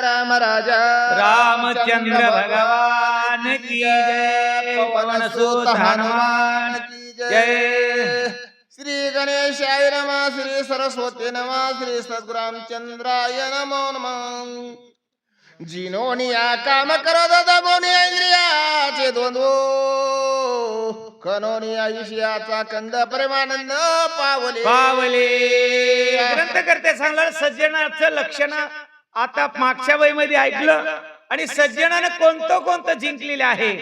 राम राजा रामचंद्र भगवान की जय। पवन सुत हनुमान की जय। श्री गणेशाय नमः, श्री सरस्वती नमः, श्री सद्गुरामचंद्राय नमो नमः। जिनोनिया काम करत दबोनी इंद्रियाचे द्वंद्व, कनोनिया ईशियाचा कंद प्रेमानंद पावले पावले ग्रंथकर्ते सांगणार सज्जनाचं लक्षण आता मागच्या वहीमध्ये ऐकलं. आणि सज्जनानं कोणतं जिंकलेलं आहे.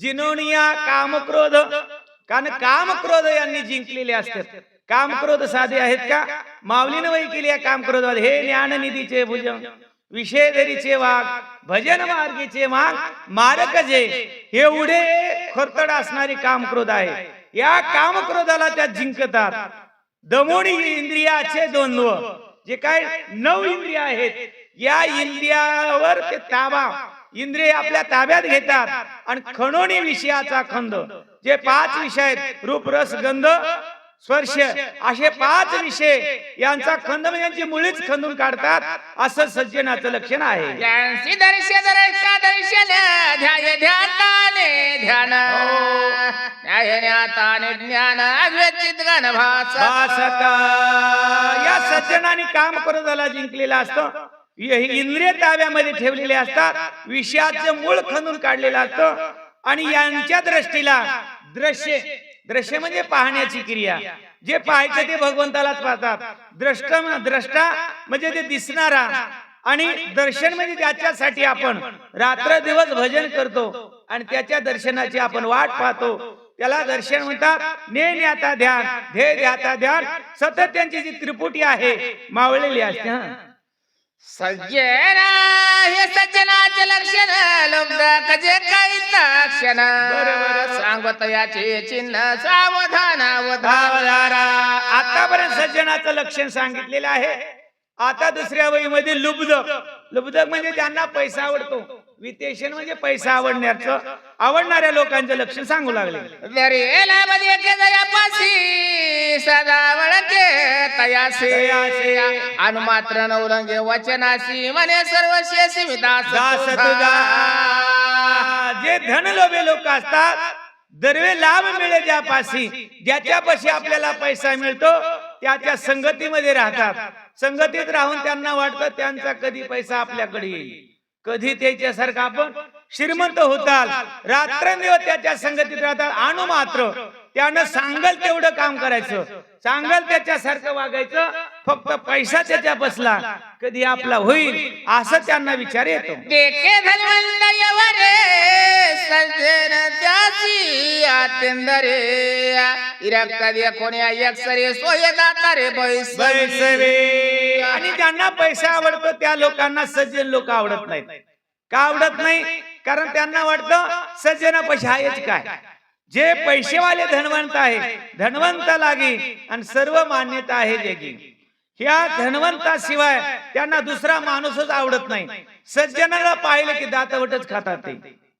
जिनोनिया कामक्रोध, कारण कामक्रोध यांनी जिंकलेले असतात. कामक्रोध साधे आहेत का? माऊलीनं वही केली आहे कामक्रोध. हे ज्ञाननिधीचे भुजंग, विषयधरीचे वाघ, भजन मार्गीचे माग मारक जे, एवढे खरतड असणारी कामक्रोध आहे. या कामक्रोधाला त्या जिंकतात. दमोनी इंद्रियाचे द्वंद्व, जे काय 9 इंद्रिय आहेत, या इंद्रियावर ते ताबा, इंद्रिय आपल्या ताब्यात घेतात. आणि खणोनी विषयाचा खंद, जे 5 विषय आहेत, रूप रस गंध स्पर्श, असे 5 विषय यांचा खंद म्हणजे यांची मुळीच खंदून काढतात. असं सज्जनाचं लक्षण आहे. यांसी दर्शन दर्शन ध्याय ध्याताने ध्यान, न्याय न्याताने ज्ञान अद्वैत गण भासता. या सज्जनाने काम क्रोधाला जिंकलेला असतं. इंद्रिय ताब्यामध्ये ठेवलेले असतात. विषयाचं मूळ खंदून काढलेलं असतं. आणि यांच्या दृष्टीला दृश्य म्हणजे पाहण्याची क्रिया, जे पाहायचं ते भगवंतालाच पाहतात. द्रष्टा म्हणजे ते दिसणारा, आणि दर्शन म्हणजे त्याच्यासाठी आपण रात्र दिवस भजन करतो आणि त्याच्या दर्शनाची आपण वाट पाहतो. त्याला दर्शन म्हणतात. ने न्याता ध्यान, धे ध्याता ध्यान. सतत त्यांची जी त्रिपुटी आहे मावळलेली असते. सज्जना हे सज्जनाचे लक्षण, लब्ध कजे काही क्षण, सांगत याचे चिन्ह सावधान धारा. आतापर्यंत सज्जनाचं लक्षण सांगितलेलं आहे. आता दुसऱ्या वहीमध्ये लुब्धक म्हणजे ज्यांना पैसा आवडतो. वितेशन म्हणजे पैसा आवडणाऱ्या लोकांचं लक्षण सांगू लागले. सदा वळके तयासे, अनुमात्र नवरंगे वचनासी म्हणे सर्व शेषी दास तुझा. जे धनलोभे लोक असतात, दरवे लाभ मिळे ज्यापाशी, ज्याच्यापाशी आपल्याला पैसा मिळतो त्याच्या संगतीमध्ये राहतात. संगतीत राहून त्यांना वाटतं त्यांचा कधी पैसा आपल्याकडे येईल, कधी त्याच्यासारखं आपण श्रीमंत होताल. रात्रंदिवस त्याच्या संगतीत राहतात. अनु मात्र त्यानं सांगल तेवढं काम करायचं, सांगल त्याच्यासारखं वागायचं. फक्त पैसा त्याच्या बसला कधी आपला होईल असं त्यांना विचार येतो. देखे धनवंत यवरे सज्जन त्याची आतेंदरे, इरक्त कोण्या एकसरे सोय दातारे बैसवे. आणि ज्यांना पैसा आवडतो त्या लोकांना सज्जन लोक आवडत नाहीत. का आवडत नाही? कारण त्यांना वाटतं सज्जनापाशी आहेच काय. जे पैसेवाले धनवंत आहे, धनवंत लागी आणि सर्व मान्यता आहे जगी. ह्या धनवंताशिवाय त्यांना दुसरा माणूसच आवडत नाही. सज्जनाला पाहिलं की दातवटच खातात. ते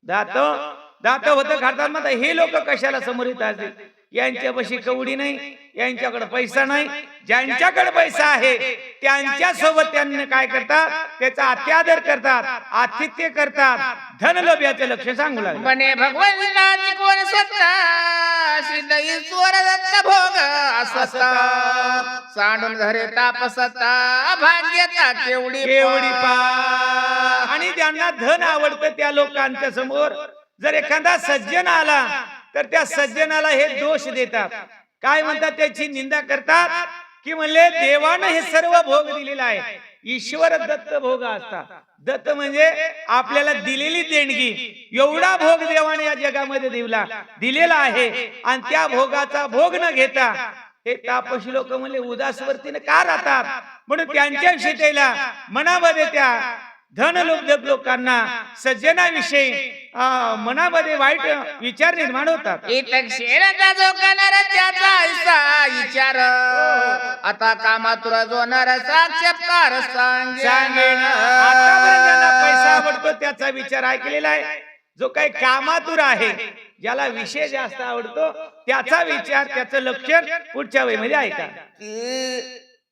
दात होत खातात. मग हे लोक कशाला समोर येत असतील? यांच्यापाशी कवडी नाही, यांच्याकडे पैसा नाही. ज्यांच्याकडे पैसा आहे त्यांच्या सोबत त्यांनी काय करतात? त्याचा अत्यादर करतात, आतिथ्य करतात. धनलोभ्याचे लक्ष सांगू लागले. म्हणे भगवंताची कोण सत्ता, सिद्ध ईश्वर दत्त भोग असता, सांडून धरे तापसता, भाग्यता केवढी पा. आणि ज्यांना धन आवडतं त्या लोकांच्या समोर जर एखादा सज्जन आला तर त्या सज्जनाला हे दोष देतात. काय म्हणतात? त्याची निंदा करतात की म्हणले देवानं हे सर्व भोग दिलेला आहे. ईश्वर दत्त भोग असतात. दत्त म्हणजे आपल्याला दिलेली देणगी. एवढा भोग देवाने या जगामध्ये दिलेला आहे. आणि त्या भोगाचा भोग न घेता हे तापसी लोक म्हणले उदासवर्तीने का राहतात? म्हणून त्यांच्याविषयी त्याला मनामध्ये त्या धनलोभ लोकांना सज्जनाविषयी मनामध्ये वाईट विचार निर्माण होतात. विचार आता कामातुरा जो नर साक्षात्कार सांगेन. आतापर्यंत ज्यांना पैसा आवडतो त्याचा विचार ऐकलेला आहे. जो काही कामातुर आहे, ज्याला विषय जास्त आवडतो त्याचा विचार, त्याचं लक्षण पुढच्या वेळेमध्ये ऐका.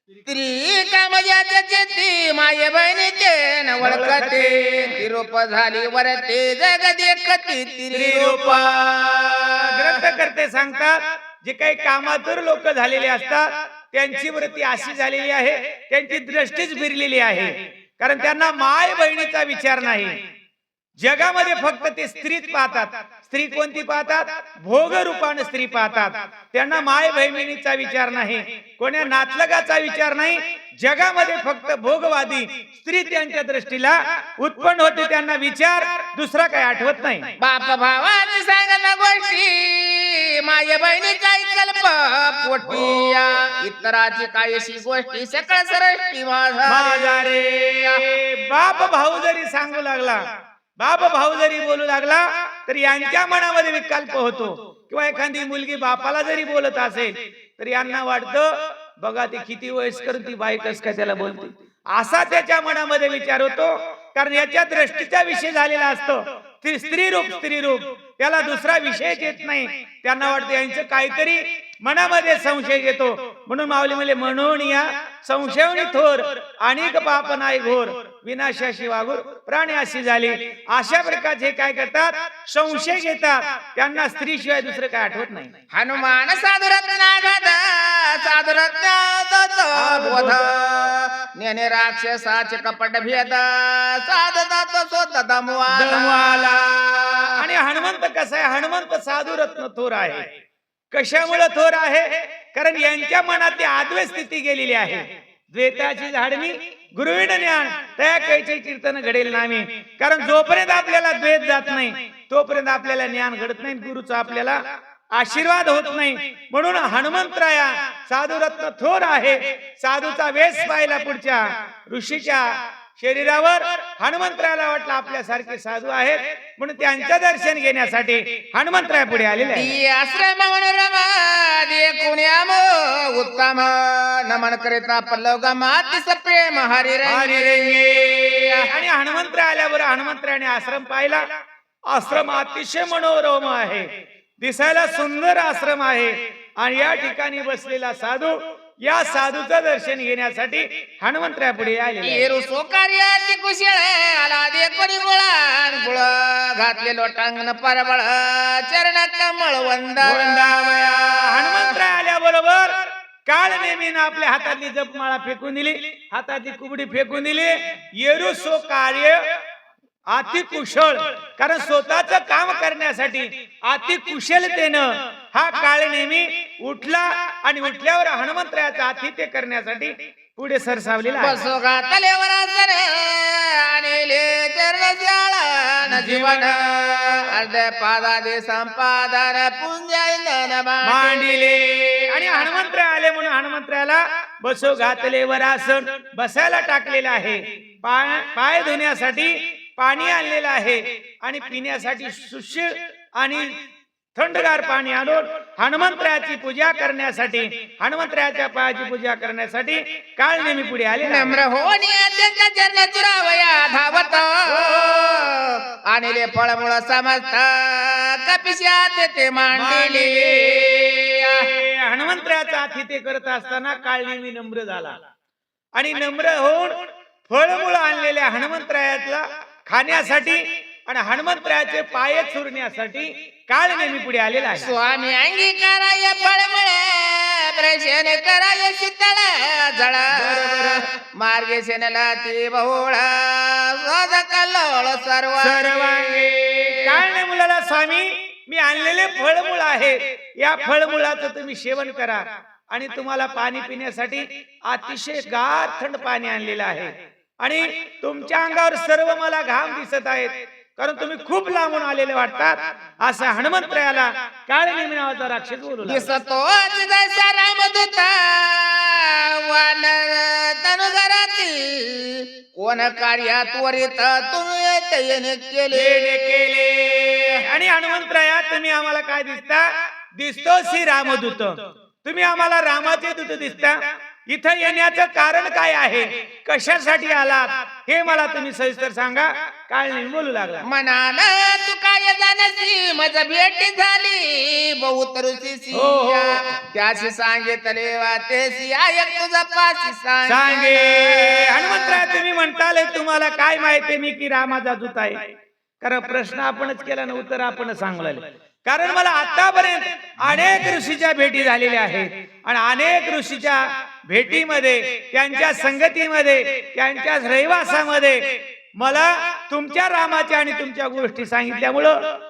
स्त्री कामजाचे चेती माये बहिणीचे न ओळखते ती रूप झाली वरते जग देखती ती रूप ग्रंथकर्ते सांगतात जे काही कामातूर लोक झालेले असतात त्यांची वृत्ती अशी झालेली आहे, त्यांची दृष्टीच फिरलेली आहे, कारण त्यांना माय बहिणीचा विचार नाही. जगामध्ये फक्त ते स्त्रीच पाहतात. स्त्री कोणती पाहतात? भोग रूपाने स्त्री पाहतात. त्यांना माय बहिणीचा विचार नाही, कोण्या नातलगाचा विचार नाही. जगामध्ये फक्त भोगवादी स्त्री त्यांच्या दृष्टीला उत्पन्न होते. त्यांना विचार दुसरा काही आठवत नाही. बाप भावाची सांगणं गोष्टी माय बहिणीचा कल्प पोटिया इतराची कायशी गोष्टी सकळ सरष्टी माझा रे. बाप भाऊ जरी सांगू लागला, बाप भाऊ जरी बोलू लागला तर यांच्या मनामध्ये विकल्प होतो. किंवा एखादी मुलगी बापाला जरी बोलत असेल तर यांना वाटतं बघा ती किती वयस्कर, ती बाई कस काय त्याला बोलते, असा त्याच्या मनामध्ये विचार होतो. कारण याच्या दृष्टीचा विषय झालेला असतो. स्त्री रूप त्याला दुसरा विषय येत नाही. त्यांना वाटतं यांचं काहीतरी मनामध्ये संशय येतो. म्हणून माऊली म्हणले म्हणून या संशयवणी थोर अनेक पाप नाही घोर विनाशाशी वागूर प्राणी अशी झाली. अशा प्रकारचे काय करतात? संशय घेतात. त्यांना स्त्री शिवाय दुसरं काय आठवत नाही. हनुमान साधुरत्न नेने राक्षसाचे कपट भेद साधतात स्वतः दमवाला. आणि हनुमंत कसा आहे? हनुमंत साधू रत्न थोर आहे. कशामुळे थोर आहे? कारण यांच्या मनात ती आद्वैत स्थिती गेलेली आहे. द्वैताची झाडणी गुरुविण ज्ञान त्या कैचे कीर्तन घडेल नामी. कारण जोपर्यंत आपल्याला द्वैत जात नाही तोपर्यंत आपल्याला ज्ञान घडत नाही, गुरुचा आपल्याला आशीर्वाद होत नाही. म्हणून हनुमंतराया साधू रत्न थोर आहे. साधूचा वेश पाहिला पुढच्या ऋषीच्या शरीरावर. हनुमंतरायाला वाटलं आपल्यासारखे साधू आहेत म्हणून त्यांचं दर्शन घेण्यासाठी हनुमंतराया पुढे आलेले आहे. आश्रम उत्तम नमन करिता पल्लव गमातीस प्रेम हरी रंगे. आणि हनुमंतराय आल्यावर हनुमंतरायाने आश्रम पाहिला. आश्रम अतिशय मनोरम आहे, दिसायला सुंदर आश्रम आहे. आणि या ठिकाणी बसलेला साधू, या साधूचं दर्शन घेण्यासाठी हनुमंतराया पुढे आले. घातले लोटांगण परबळ चरण कमळ वंदावया. हनुमंतराय आल्याबरोबर काळ नेमीनं आपल्या हातातली जपमाळा फेकून दिली, हातातली कुबडी फेकून दिली. येरू सो कार्य अति कुशळ. कारण स्वतःच काम करण्यासाठी अति कुशलतेनं हा काळ नेहमी उठला आणि उठल्यावर हनुमंतरायाचा आतिथ्य करण्यासाठी पुढे सरसावलेला जीवन अर्ध्या पादादे संपादन मांडिले. आणि हनुमंतराय आले म्हणून हनुमंतरायाला बसो घातले वरासन बसायला टाकलेला आहे. पाय धुण्यासाठी पाणी आणलेलं आहे आणि पिण्यासाठी सुशील आणि थंडगार पाणी आणून हनुमंतरायाची पूजा करण्यासाठी, हनुमंतरायाच्या पायाची पूजा करण्यासाठी काळ नेहमी पुढे आले. नम्र होणी त्यांच्या चरण चुरावया धावत आणले फळमुळ समजत कपिशात ते मांडले. हनुमंतरायाचा आतिथ्य करत असताना काळ नेहमी नम्र झाला आणि नम्र होऊन फळमुळ आणलेल्या हनुमंतरायाला खाण्यासाठी आणि हनुमंतरायाचे पाय चुरण्यासाठी काळ नेहमी पुढे आलेला आहे. स्वामी अंगीकाराय फळमुळ प्रशन कराय शीतळ जळ मार्गे सेनला ती बहुळ कल्लोळ सर्वांगे. काळ ने मुलाला स्वामी मी आणलेले फळमुळ आहे, या फळमुळाचं तुम्ही सेवन करा. आणि तुम्हाला पाणी पिण्यासाठी अतिशय गार थंड पाणी आणलेलं आहे. आणि तुमच्या अंगावर सर्व मला घाम दिसत आहेत कारण तुम्ही खूप लांबून आलेले वाटतात. असं हनुमंतरायाला काळ नेमी नावाचा राक्षस बोलू दिसतो रामदूता वान तनुगराती कोण कार्या त्वरित तुम्ही केले. आणि हनुमंतराया तुम्ही आम्हाला काय दिसता? दिसतो श्री रामदूत. तुम्ही आम्हाला रामाचे दूत दिसता. इथं येण्याचं कारण काय आहे, कशासाठी आलात, हे मला तुम्ही सविस्तर सांगा. काळणी बोलू लागला. म्हणाला तू काय जाणसी मज भेट झाली बहुत ऋषीसी हो, हो. त्याशी सांगितले वातेसी ऐक तुझा पासी सांगे. हनुमंतराय तुम्ही म्हणताल तुम्हाला काय माहिती मी की रामाचा दूत आहे. कारण प्रश्न आपणच केला ना, उत्तर आपणच सांगले. कारण मला आतापर्यंत अनेक ऋषीच्या भेटी झालेल्या आहेत आणि अनेक ऋषीच्या भेटीमध्ये, त्यांच्या संगतीमध्ये, त्यांच्या रहिवासामध्ये मला तुमच्या रामाच्या आणि तुमच्या गोष्टी सांगितल्यामुळं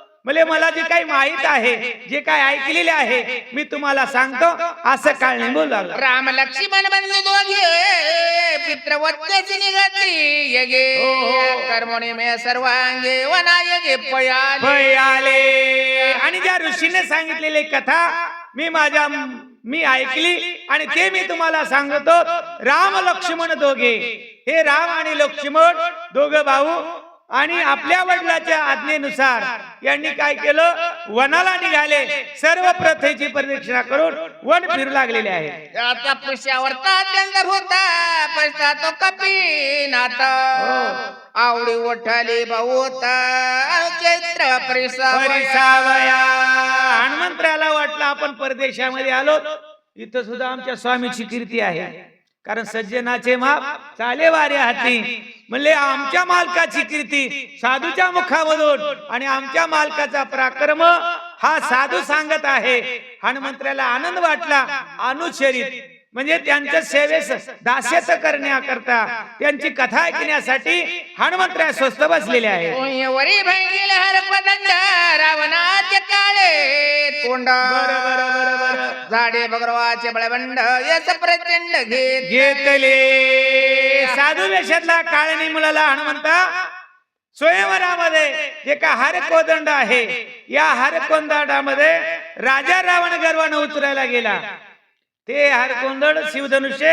मला जे काही माहित आहे, जे काही ऐकलेले आहे, मी तुम्हाला सांगतो. असं काळणी बोलू लागला. राम लक्ष्मण बंधू दोघे पितृवत्तेची निघाली यगे हो, हो. कर्मणी मे सर्वांगे वना यगे पयाले भयाले. आणि ज्या ऋषीने सांगितलेली कथा मी ऐकली आणि ते मी तुम्हाला सांगतो. राम लक्ष्मण दोघे, हे राम आणि लक्ष्मण दोघं भाऊ आणि आपल्या वडिलांच्या आज्ञेनुसार यांनी काय केलं, वनाला निघाले. सर्व प्रथेची प्रदक्षिणा करून वन फिरू लागलेले आहे. आता पुष्यावर त्यांचा होता पैसा तो कपीनाथ आवडी उठाली बहुता चैत्र परिसावया. हनुमंतराला वाटलं आपण परदेशामध्ये आलो, इथं सुद्धा आमच्या स्वामीची कीर्ती आहे. कारण सज्जनाचे माप चाले वारे हाती. म्हणले आमच्या मालकाची कीर्ती साधूच्या मुखामधून आणि आमच्या मालकाचा पराक्रम हा साधू सांगत आहे. हनुमंतराला आनंद वाटला. अनुचरित म्हणजे त्यांच्या सेवेस दास्यत करण्याकरता, त्यांची कथा ऐकण्यासाठी हनुमंतराय स्वस्थ बसलेले आहे. वरी भैंगील हरपदंड रावणाचे काळे तोंड झाडे भगवाचे बळबंड यस प्रचंड घेतले. साधू वेशातला काळणी मुलाला हनुमंता स्वयंवरामध्ये जे का हरकोदंड आहे, या हरकोदंडामध्ये राजा रावण गर्वानं उतरायला गेला. ते हरकोंदड शिवधनुष्य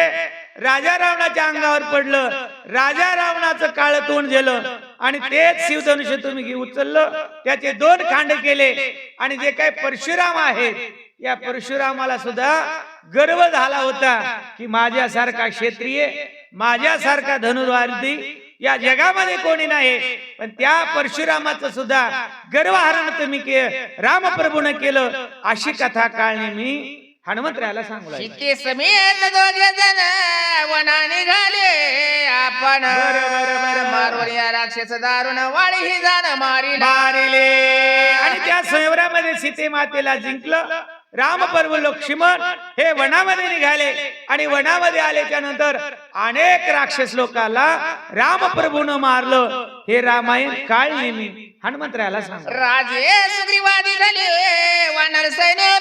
राजा रावणाच्या अंगावर पडलं. राजा रावणाचं काळ तोंड गेलं आणि तेच शिवधनुष्य तुम्ही उचललं, त्याचे 2 खांड केले. आणि जे काही परशुराम आहेत, या परशुरामाला सुद्धा गर्व झाला होता की माझ्यासारखा क्षत्रिय, माझ्यासारखा धनुर्वादी या जगामध्ये कोणी नाही. पण त्या परशुरामाचं सुद्धा गर्वहरण तुम्ही रामप्रभूने केलं. अशी कथा काळणी मी हनुमंतरायाला सांगू लागलो. सीते समेत दोघे जण वना निघाले आपण. मारवर या राक्षस दारुण वाळी ही जाण मारिले. आणि त्या स्वयंवरामध्ये सीते मातेला जिंकलं. रामप्रभू लक्ष्मण हे वनामध्ये निघाले आणि वनामध्ये आल्याच्या नंतर अनेक राक्षस लोकांना रामप्रभूनं मारलं. हे रामायण काळ नेहमी हनुमंतरायाला सांग. राजे सुग्रीवादी झाले वानर सैन्य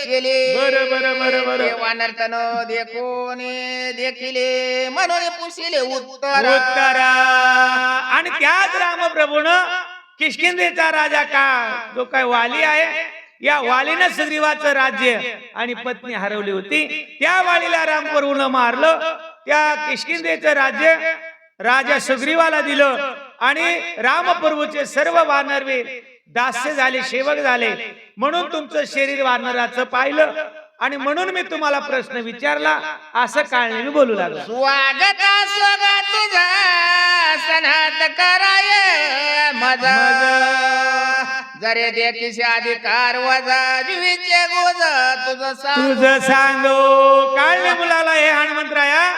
केले. बरोबर वानर तन देखोने देखिले म्हणून पुशिले उत्तर. आणि त्याच रामप्रभूनं किष्किंधेचा राजा का जो काय वाली आहे, या वालीनं सुग्रीवाचं राज्य आणि पत्नी हरवली होती. त्या वालीला रामप्रभूनं मारलं. त्या किष्किंधेचं राज्य राजा सुग्रीवाला दिलं आणि रामप्रभूचे सर्व वानरवीर दास्य झाले, सेवक झाले. म्हणून तुमचं शरीर वानराचं पाहिलं आणि म्हणून मी तुम्हाला प्रश्न विचारला. असं काळने मी बोलू लागला. स्वागत स्वागत तुझा सनात कराय मज जरे देखीचे अधिकार वजा जीवीचे गोज तुझं सांगो. काळने मुलाला हे हनुमंतराया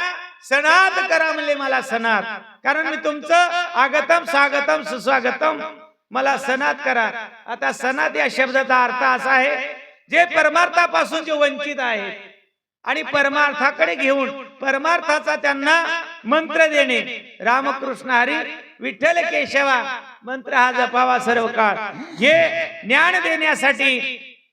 सनात करा म्हणले मला सनात. कारण मी तुमचं आगतम स्वागतम सुस्वागतम मला सनात करा. आता सनात या शब्दाचा अर्थ असा आहे, जे परमार्थापासून जे वंचित आहेत आणि परमार्थाकडे घेऊन परमार्थाचा त्यांना मंत्र देणे. रामकृष्ण हरी विठ्ठल केशवा मंत्र हा जपावा सर्व काळ. हे ज्ञान देण्यासाठी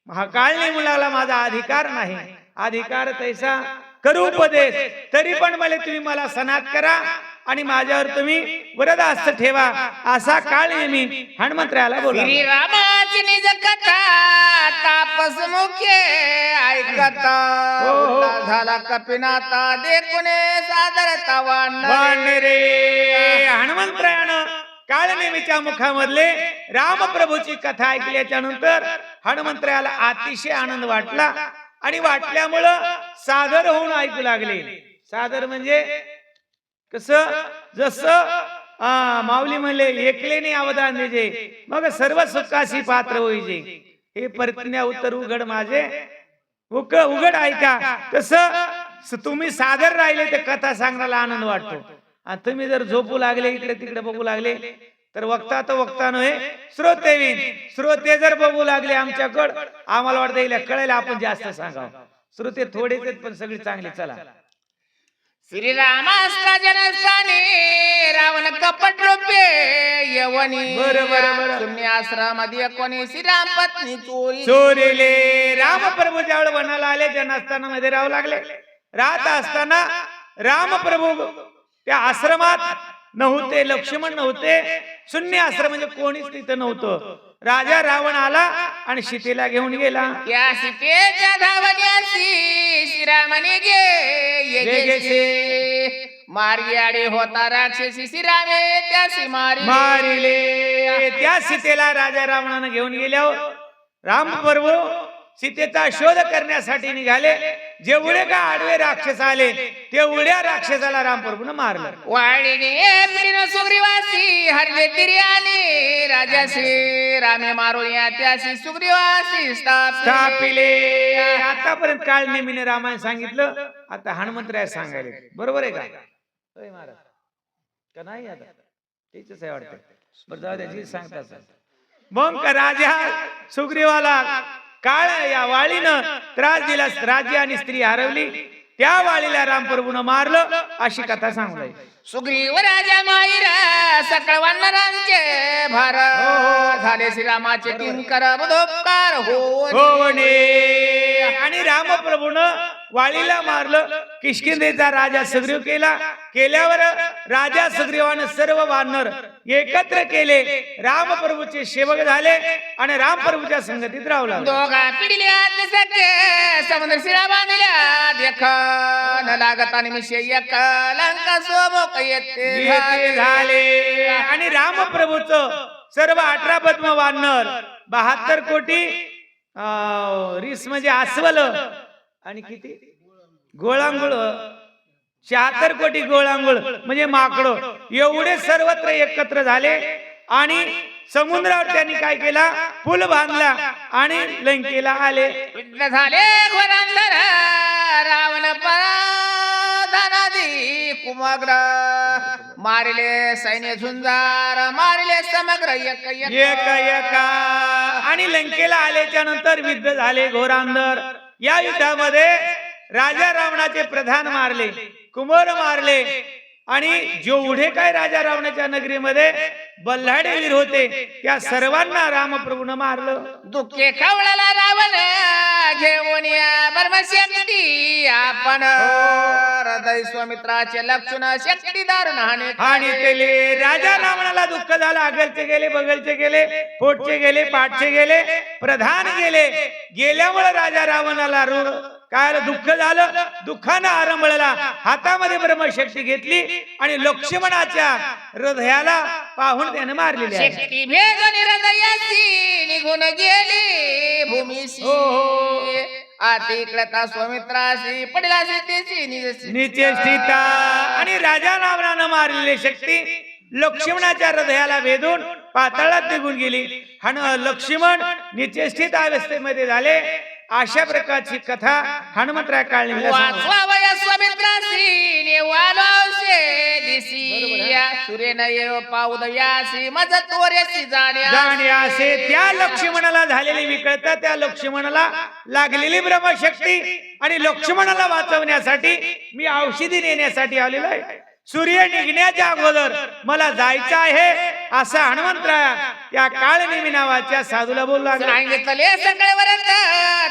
हा काळने मुलाला माझा अधिकार नाही. अधिकार तैसा करू उपदेश, तरी पण मला तुम्ही मला सनात करा आणि माझ्यावर तुम्ही वरदास्त ठेवा. असा काळ नेहमी हनुमंतरायाला बोला. रामाची निज कथा तापस मुखे ऐकत झाला कपिनाथा देखुने सादरता रे. हनुमंतरायानं काळ नेहमीच्या मुखामधले रामप्रभूची कथा ऐकल्याच्या नंतर हनुमंतरायाला अतिशय आनंद वाटला. आणि वाटल्यामुळं सादर होऊन ऐकू लागले. सादर म्हणजे कसं, जसं माऊली म्हणले एकलेने अवधान देजे मग सर्व सुखासी पात्र होईजे. हे परतण्या उत्तर उघड माझे उघड ऐका. तसं तुम्ही सादर राहिले तर कथा सांगण्याला आनंद वाटतो. आणि तुम्ही जर झोपू लागले, इकडे तिकडे बघू लागले तर वक्ता तर वक्ता नव्हे श्रोते विन. श्रोते जर बघू लागले आमच्याकडं, आम्हाला वाटतं येईल कळायला आपण जास्त सांगावं. श्रोते थोडेच आहेत पण सगळी चांगली. चला. श्रीरामास्त्र जनस्थानी रावण कपट रूपे यवनी. बरं. शून्य आश्रमामध्ये कोणी श्रीराम पत्नी चोरी. चोरीले रामप्रभू ज्यावेळेस वनाला आले, जनस्थाना मध्ये राहू लागले. राहत असताना रामप्रभू त्या आश्रमात नव्हते, लक्ष्मण नव्हते, शून्य आश्रम म्हणजे कोणीच तिथं नव्हतं. राजा रावण आला आणि सीतेला घेऊन गेला. या सीतेच्या धावण्यासी श्रीरामाने गे मार्गी आडे होता राक्षसी श्रीरामे त्यासी मारिले. त्या सीतेला राजा रावणानं घेऊन गेल्यावर रामप्रभू सीतेचा शोध करण्यासाठी निघाले. जेवढे का आडवे राक्षस आले तेवढ्या राक्षसाला रामप्रभूनं मारलं. वाळीने प्रिन सुग्रीवासी हरले तिर्याने राजासी रामे मारून या त्यासी सुग्रीवासी स्थापिले. आतापर्यंत काळ नेमीने रामायण सांगितलं, आता हनुमंतराय सांगायले. बरोबर आहे का महाराज? का नाही? आता तेच आहे वाटतं. बरं जाऊ द्या, जी सांगता. मग का राजा सुग्रीवाला काळ या वाळीनं त्रास दिला, राज्य आणि स्त्री हरवली. त्या वाळीला रामप्रभूनं मारलं अशी कथा सांगू. सुग्रीव राजा माईरा सकळ वानरांचे भार झाले श्रीरामाचे किंकर बुधोपकार होवणे. आणि रामप्रभूनं वाळीला मारलं. किष्किंधेचा राजा सुग्रीव केल्यावर राजा सुग्रीवानं सर्व वानर एकत्र केले, रामप्रभूचे सेवक झाले आणि रामप्रभूच्या संगतीत राहू लागले. दोघा पिढील्या सख्य समुद्र शिळा बांधल्या देख न लागता निमिषे एक लंका सोबत येते झाले. आणि रामप्रभूच सर्व 18 पद्म वानर, 72 कोटी रिस म्हणजे अस्वल आणि किती गोळांगुळ, 76 कोटी गोळांगुळ म्हणजे माकड, एवढे सर्वत्र एकत्र झाले. आणि समुद्रावर त्यांनी काय केला, पूल बांधला आणि लंकेला आले. युद्ध झाले घोरांधर रावण पराधनादी कुमग्र मारिले सैन्य झुंजार मारिले समग्र एक एका. आणि लंकेला आल्याच्या नंतर युद्ध झाले घोरांधर. या युद्धामध्ये राजा रावणाचे प्रधान मारले, कुमार मारले आणि जेवढे काय राजा रावणाच्या नगरीमध्ये बल्लाढे वीर होते त्या सर्वांना रामप्रभूनं मारलं. दुःखे खवळाला रावण घेऊन या ब्रह्मशक्ती आपण हृदय स्वामित्राचे लक्षण शक्तीदार नाणे आणि केले. राजा रावणाला दुःख झालं, अगलचे गेले, बगलचे गेले, पोटचे गेले, पाठचे गेले, प्रधान गेले. गेल्यामुळे राजा रावणाला काय दुःख झालं, दुःखानं आरंभळला. हातामध्ये ब्रह्मशक्ती घेतली आणि लक्ष्मणाच्या हृदयाला पाहून त्याने मारलेली आहे. शक्ती भेदून हृदयाची निघून गेली भूमीशी आतिक्लता स्वामित्राशी पडला सीतेची निचेष्टिता. आणि राजा रावणानं मारलेली शक्ती लक्ष्मणाच्या हृदयाला भेदून पाताळात निघून गेली. लक्ष्मण निचेष्टित अवस्थेमध्ये झाले. अशा प्रकारची कथा हनुमंतराय काळी जाण्यासे त्या लक्ष्मणाला झालेली विकळता, त्या लक्ष्मणाला लागलेली ब्रह्मशक्ती आणि लक्ष्मणाला वाचवण्यासाठी मी औषधी नेण्यासाठी आलेलो आहे. सूर्य निघण्याच्या अगोदर मला जायचं आहे असं हनुमंतराय त्या काळनेमी नावाच्या साधूला बोलला. सांगितले सगळ्यावरच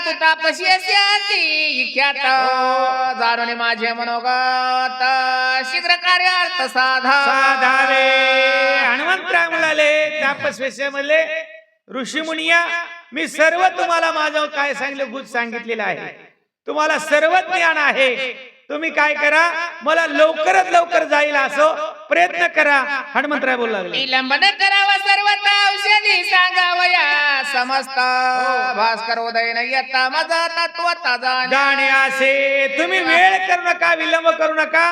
तू तापशी जाणून माझे मनोगत शीघ्र कार्यार्थ साधावे. हनुमंतराय म्हणाले तापस्वेश्वर म्हणले, ऋषी मुनिया मी सर्व तुम्हाला माझं काय सांगितलं गुज सांगितलेलं आहे, तुम्हाला सर्व ज्ञान आहे. तुम्ही काय करा, मला लवकरात लवकर जाईल असं प्रयत्न करा. हनुमंतराय बोलू लागले. विलंबन करावा सर्वत्र औषधी सांगावया समस्त भास्कर उदयन येता माझा तत्वता जाणे असे. तुम्ही वेळ करू नका, विलंब करू नका,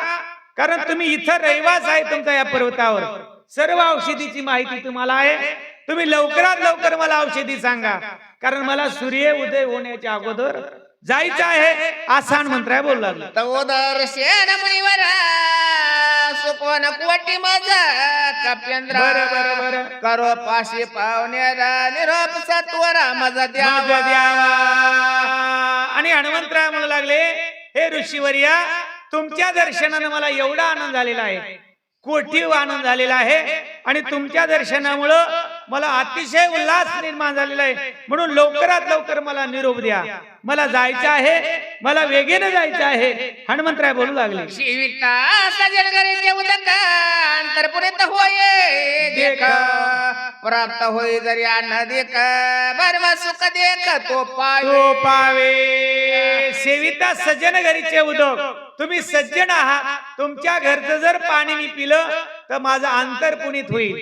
कारण तुम्ही इथं रहिवास आहे तुमचा या पर्वतावर. सर्व औषधीची माहिती तुम्हाला आहे. तुम्ही लवकरात लवकर मला औषधी सांगा, कारण मला सूर्य उदय होण्याच्या अगोदर जायचं आहे असं हनुमंतराय बोलू लागला. तवोदर शेण मुनिवर सुकवन कोटी माझा कप्येंद्र बरं. करो पाशी पावण्याला निरोप सत्वरा माझा द्यावा. आणि हनुमंतराय म्हणू लागले, हे ऋषीवर्या, तुमच्या दर्शनानं मला एवढा आनंद झालेला आहे, कोटी आनंद झालेला आहे, आणि तुमच्या दर्शनामुळं मला अतिशय उल्हास निर्माण झालेला आहे. म्हणून लवकरात लवकर मला निरोप द्या, मला जायचं आहे, मला वेगेनं जायचं आहे. हनुमंतराय बोलू लागले. शिविका सजन घरी उदक अंतरपुरीत होय देख प्राप्त होई जरी अन्न देख बर्म सुख देख तो पावे. सेविता सज्जन घरीचे उदक. तुम्ही सज्जन आहात, तुमच्या घरचं जर पाणी मी पिलं तर माझं अंतर पुनीत होईल.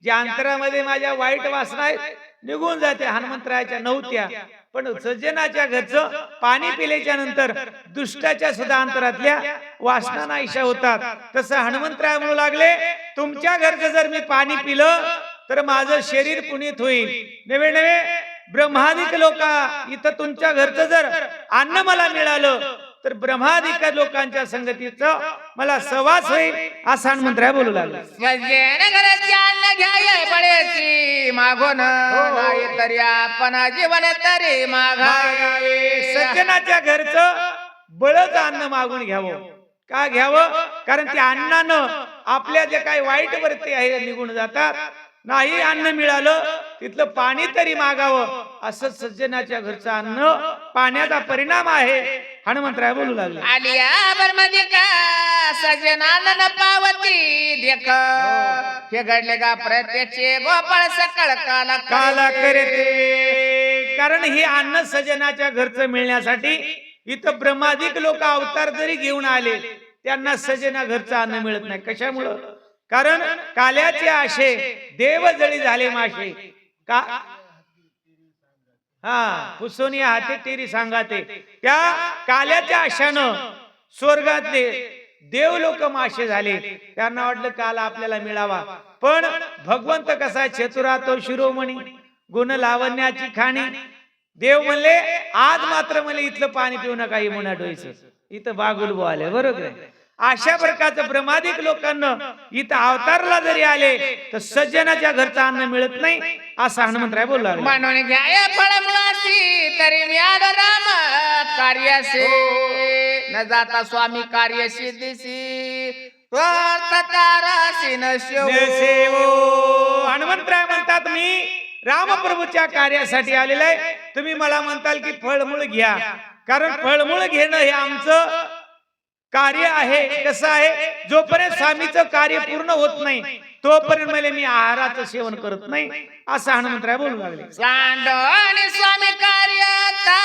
जे अंतरामध्ये माझ्या वाईट वासना आहेत निघून जाते. हनुमंतरायाच्या नव्हत्या, पण सज्जनाच्या घरचं पाणी पिल्याच्या नंतर दुष्टाच्या सुद्धा अंतरातल्या वासना नाहीशा होतात. तसं हनुमंतराय म्हणू लागले, तुमच्या घरचं जर मी पाणी पिलं तर माझं शरीर पुनीत होईल. नवे नवे ब्रह्मादिक लोक इथं तुमच्या घरचं जर अन्न मला मिळालं तर ब्रह्मादिक लोकांच्या संगतीचं मला सहवास होईल असं हनुमंतराय बोलू लागले. सज्जन घराची अन्न घ्याय पडेची मागून नाही तरी आपण जीवन तरी मागावे. सज्जनाच्या घरचं बळच अन्न मागून घ्यावं. का घ्यावं? कारण त्या अन्नानं आपल्या जे काही वाईट वृत्ती आहे निघून जातात. नाही अन्न मिळालं तिथलं पाणी तरी मागावं. असं सज्जनाच्या घरचं अन्न पाण्याचा परिणाम आहे. हनुमंतराय बोलू लागले. आलिया बर्मदिका सज्जनानं न पावती देख हे घडले का प्रत्यक्ष गोपाळ सकळ काला करते. कारण हे अन्न सज्जनाच्या घरचं मिळण्यासाठी इथं ब्रह्मादिक लोक अवतार जरी घेऊन आले त्यांना सज्जना घरचं अन्न मिळत नाही. कशामुळं? कारण काल्याचे आशे देवजळी झाले माशे. का पुसोनी हाते तेरी सांगाते. त्या काल्याच्या आशानं स्वर्गातले देव लोक माशे झाले. त्यांना वाटलं काल आपल्याला मिळावा, पण भगवंत कसा चतुरा तो शिरोमणी गुण लावण्याची खाणी. देव म्हणले आज मात्र मला इथलं पाणी पिऊ नका म्हणा डोईचं. इथं बागुल आले. बरोबर आहे. अशा प्रकारचं ब्रह्मादिक लोकांना इथं अवतारला जरी आले तर सज्जनाच्या घरचं अन्न मिळत नाही असं हनुमंतराय बोलला. म्हणून घ्या फळमुळासी तरी मिळालं राम कार्यासे न जाता स्वामी कार्य सिद्धीसी हनुमंतराय म्हणतात मी रामप्रभूच्या कार्यासाठी आलेला आहे. तुम्ही मला म्हणताल की फळमूळ घ्या, कारण फळमूळ घेणं हे आमचं कार्य आहे. कसं आहे? जोपर्यंत स्वामीचं कार्य पूर्ण होत नाही तोपर्यंत मला मी आहाराचं सेवन करत नाही असं हनुमंतराय बोलू लागले. आणि स्वामी कार्याता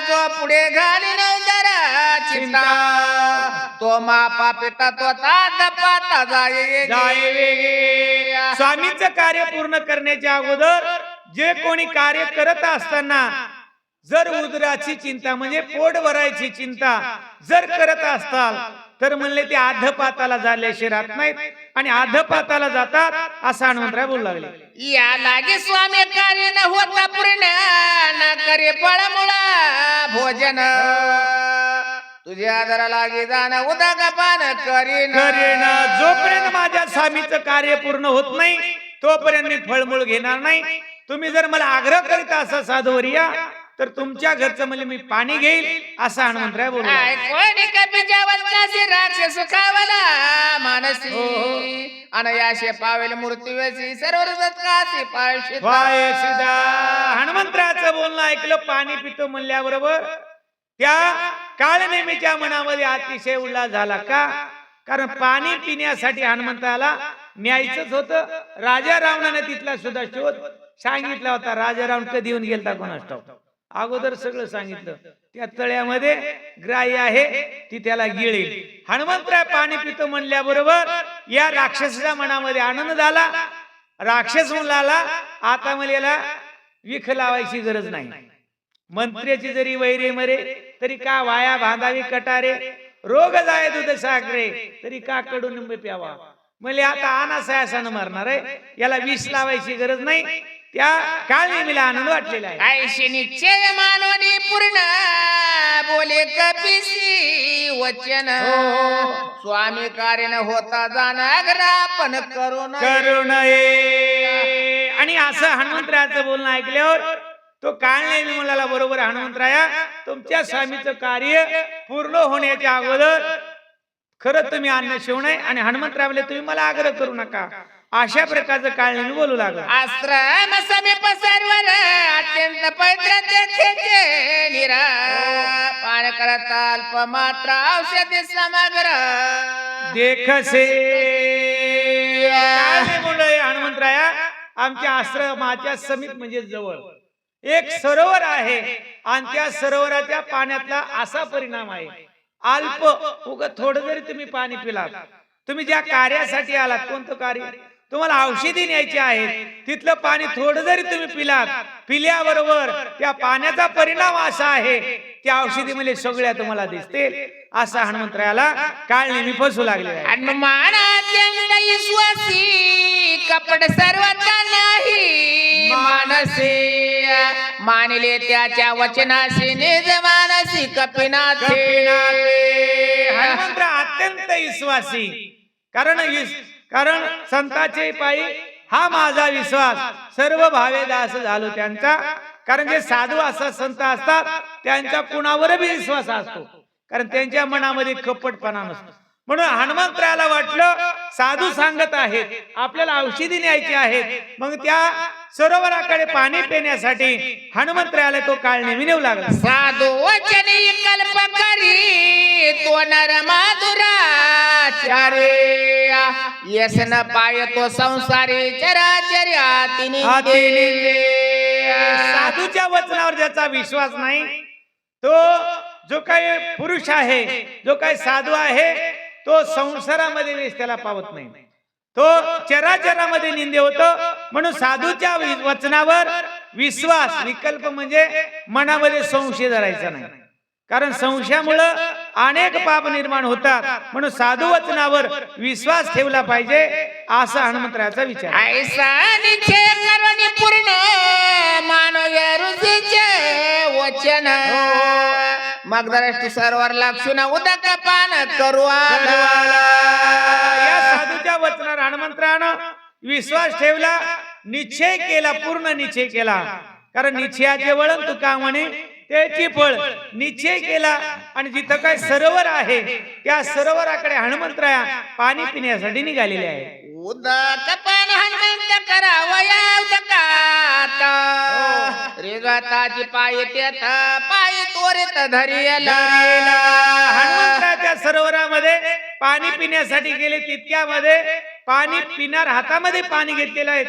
जो पुढे घाली जरा चिंता तो मापा पिता तो पाता जाय वेगे. स्वामीचं कार्य पूर्ण करण्याच्या अगोदर जे कोणी कार्य करत असताना जर उदराची चिंता म्हणजे पोट भरायची चिंता जर करत असताल तर म्हणले ते आधपाताला झाल्याशिवाय राहत नाहीत आणि आधपाताला जातात असं हनुमंतराय बोलू लागले. या लागे स्वामी कार्य न होता पूर्ण न करे फळमुळा भोजन तुझ्या आदरा लागे जाणं उदक पान करीन. जोपर्यंत माझ्या स्वामीचं कार्य पूर्ण होत नाही तोपर्यंत मी फळमूळ घेणार नाही. तुम्ही जर मला आग्रह करीत असा साधुवर्या तर तुमच्या घरचं म्हणजे मी पाणी घेईल असं हनुमंतराय बोलला. कोणी कपीच्या वचनाशी राक्ष सुखावला मानसी अनयाशे पावेल मूर्तीवेसी सर्व कासी पाळशी पाय सीधा. हनुमंतराचं बोलणं ऐकलं. पाणी पितो म्हणल्याबरोबर त्या काळनेमीच्या मनामध्ये अतिशय उल्हास झाला. का? कारण पाणी पिण्यासाठी हनुमंताला न्यायचंच होतं. राजा रावणाने तिथला सुद्धा शोध सांगितला होता. राजा रावण कधी येऊन गेलता कोणास ठाऊक. अगोदर सगळं सांगितलं. त्या तळ्यामध्ये ग्राही आहे ती त्याला गिळेल. हनुमंतराय पाणी पितो म्हणल्याबरोबर या राक्षसाच्या मनामध्ये आनंद झाला. राक्षस म्हणला आता मला याला विख लावायची गरज नाही. मंत्र्याची जरी वैरे मरे तरी का वाया बांधावी कटारे, रोग जाय दूध साखरे तरी का कडू निंब प्यावा. म्हणजे आता अनासायासानं मारणार आहे, याला विष लावायची गरज नाही. त्या काळनेमीला आनंद वाटलेला आहे. ऐशी निश्चय मानवनी पूर्ण बोले कपिसी वचन, स्वामी कार्य न होता जाणाग्रा पण करुण नये. आणि असं हनुमंतरायाचं बोलणं ऐकल्यावर तो काळनेमी मुलाला बरोबर हनुमंतराया तुमच्या स्वामीचं कार्य पूर्ण होण्याच्या अगोदर खरं तुम्ही अन्न शिव नाही. आणि हनुमंतराय म्हणले तुम्ही मला आग्रह करू नका. अशा प्रकारचं काळनेमी बोलू लागला. आश्रम समीप सर्वर अत्यंत पवित्र तेथे निरा, पान करता अल्प मात्र औषधी समग्र देखसे. काळनेमी हनुमंतराया आमच्या आश्रमाच्या समीप म्हणजे जवळ एक सरोवर आहे आणि त्या सरोवराच्या पाण्यातला असा परिणाम आहे, अल्प उगा थोडं जरी तुम्ही पाणी पिलात, तुम्ही ज्या कार्यासाठी आलात, कोणतं कार्य तुम्हाला औषधी न्यायची आहे, तिथलं पाणी थोडं जरी तुम्ही पिलात, पिल्याबरोबर त्या पाण्याचा परिणाम असा आहे त्या औषधी मध्ये सगळ्या तुम्हाला दिसतील. असा हनुमंतरायाला काळनेमी फसू लागले. हनुमान अत्यंत विश्वासी कपट सर्वता नाही मानसे, मानले त्याच्या वचनाशी निज मानसी कपिनाथे. हनुमंतराय अत्यंत विश्वासी, कारण संतांचे पायी हा माझा विश्वास सर्व भावे दास झालो त्यांचा. कारण जे साधू असतात संत असतात त्यांचा कुणावर बी विश्वास असतो, कारण त्यांच्या मनामध्ये कपटपणा नसतो. म्हणून हनुमंतरायाला वाटलं साधू सांगत आहेत आपल्याला औषधी न्यायची आहेत, मग त्या सरोवराकडे पाणी पिण्यासाठी हनुमंतरायाला तो काळनेमी नेऊ लागला. साधू वचनी कल्प करी तो नर माधुरा चारे, यसन पाय तो संसारी चराचर्या तिनी. साधूच्या वचनावर ज्याचा विश्वास नाही तो जो काही पुरुष आहे, जो काही साधू आहे, तो संसारामध्ये वेश त्याला पावत नाही, तो चराचरामध्ये निंदे होतो. म्हणून साधूच्या वचनावर विश्वास, विकल्प म्हणजे मनामध्ये संशय धरायचा नाही, कारण संशयामुळे अनेक पाप निर्माण होतात. म्हणून साधू वचनावर विश्वास ठेवला पाहिजे असा हनुमंतरायाचा विचार. ऐसा निश्चय करवनी पूर्ण मानव्य रुचीचे वचन, मग दृष्टी सर्वर लक्षण उदक पान करू. या साधूच्या वचनावर हनुमंतरायानं विश्वास ठेवला, निश्चय केला, पूर्ण निश्चय केला. कारण निश्चयाचे वळण तुका म्हणे त्याची फळ. निश्चय केला आणि जिथं काय सरोवर आहे त्या सरोवराकडे हनुमंतराया पाणी पिण्यासाठी निघालेले आहे. उदक पान हनुमंत करावया उदकात, रेगाताची पाय तेथ पाय त्वरित धरियला. हनुमंतराच्या सरोवरामध्ये पाणी पिण्यासाठी गेले, तितक्यामध्ये पाणी पिणार हातामध्ये पाणी घेतलेलं आहे,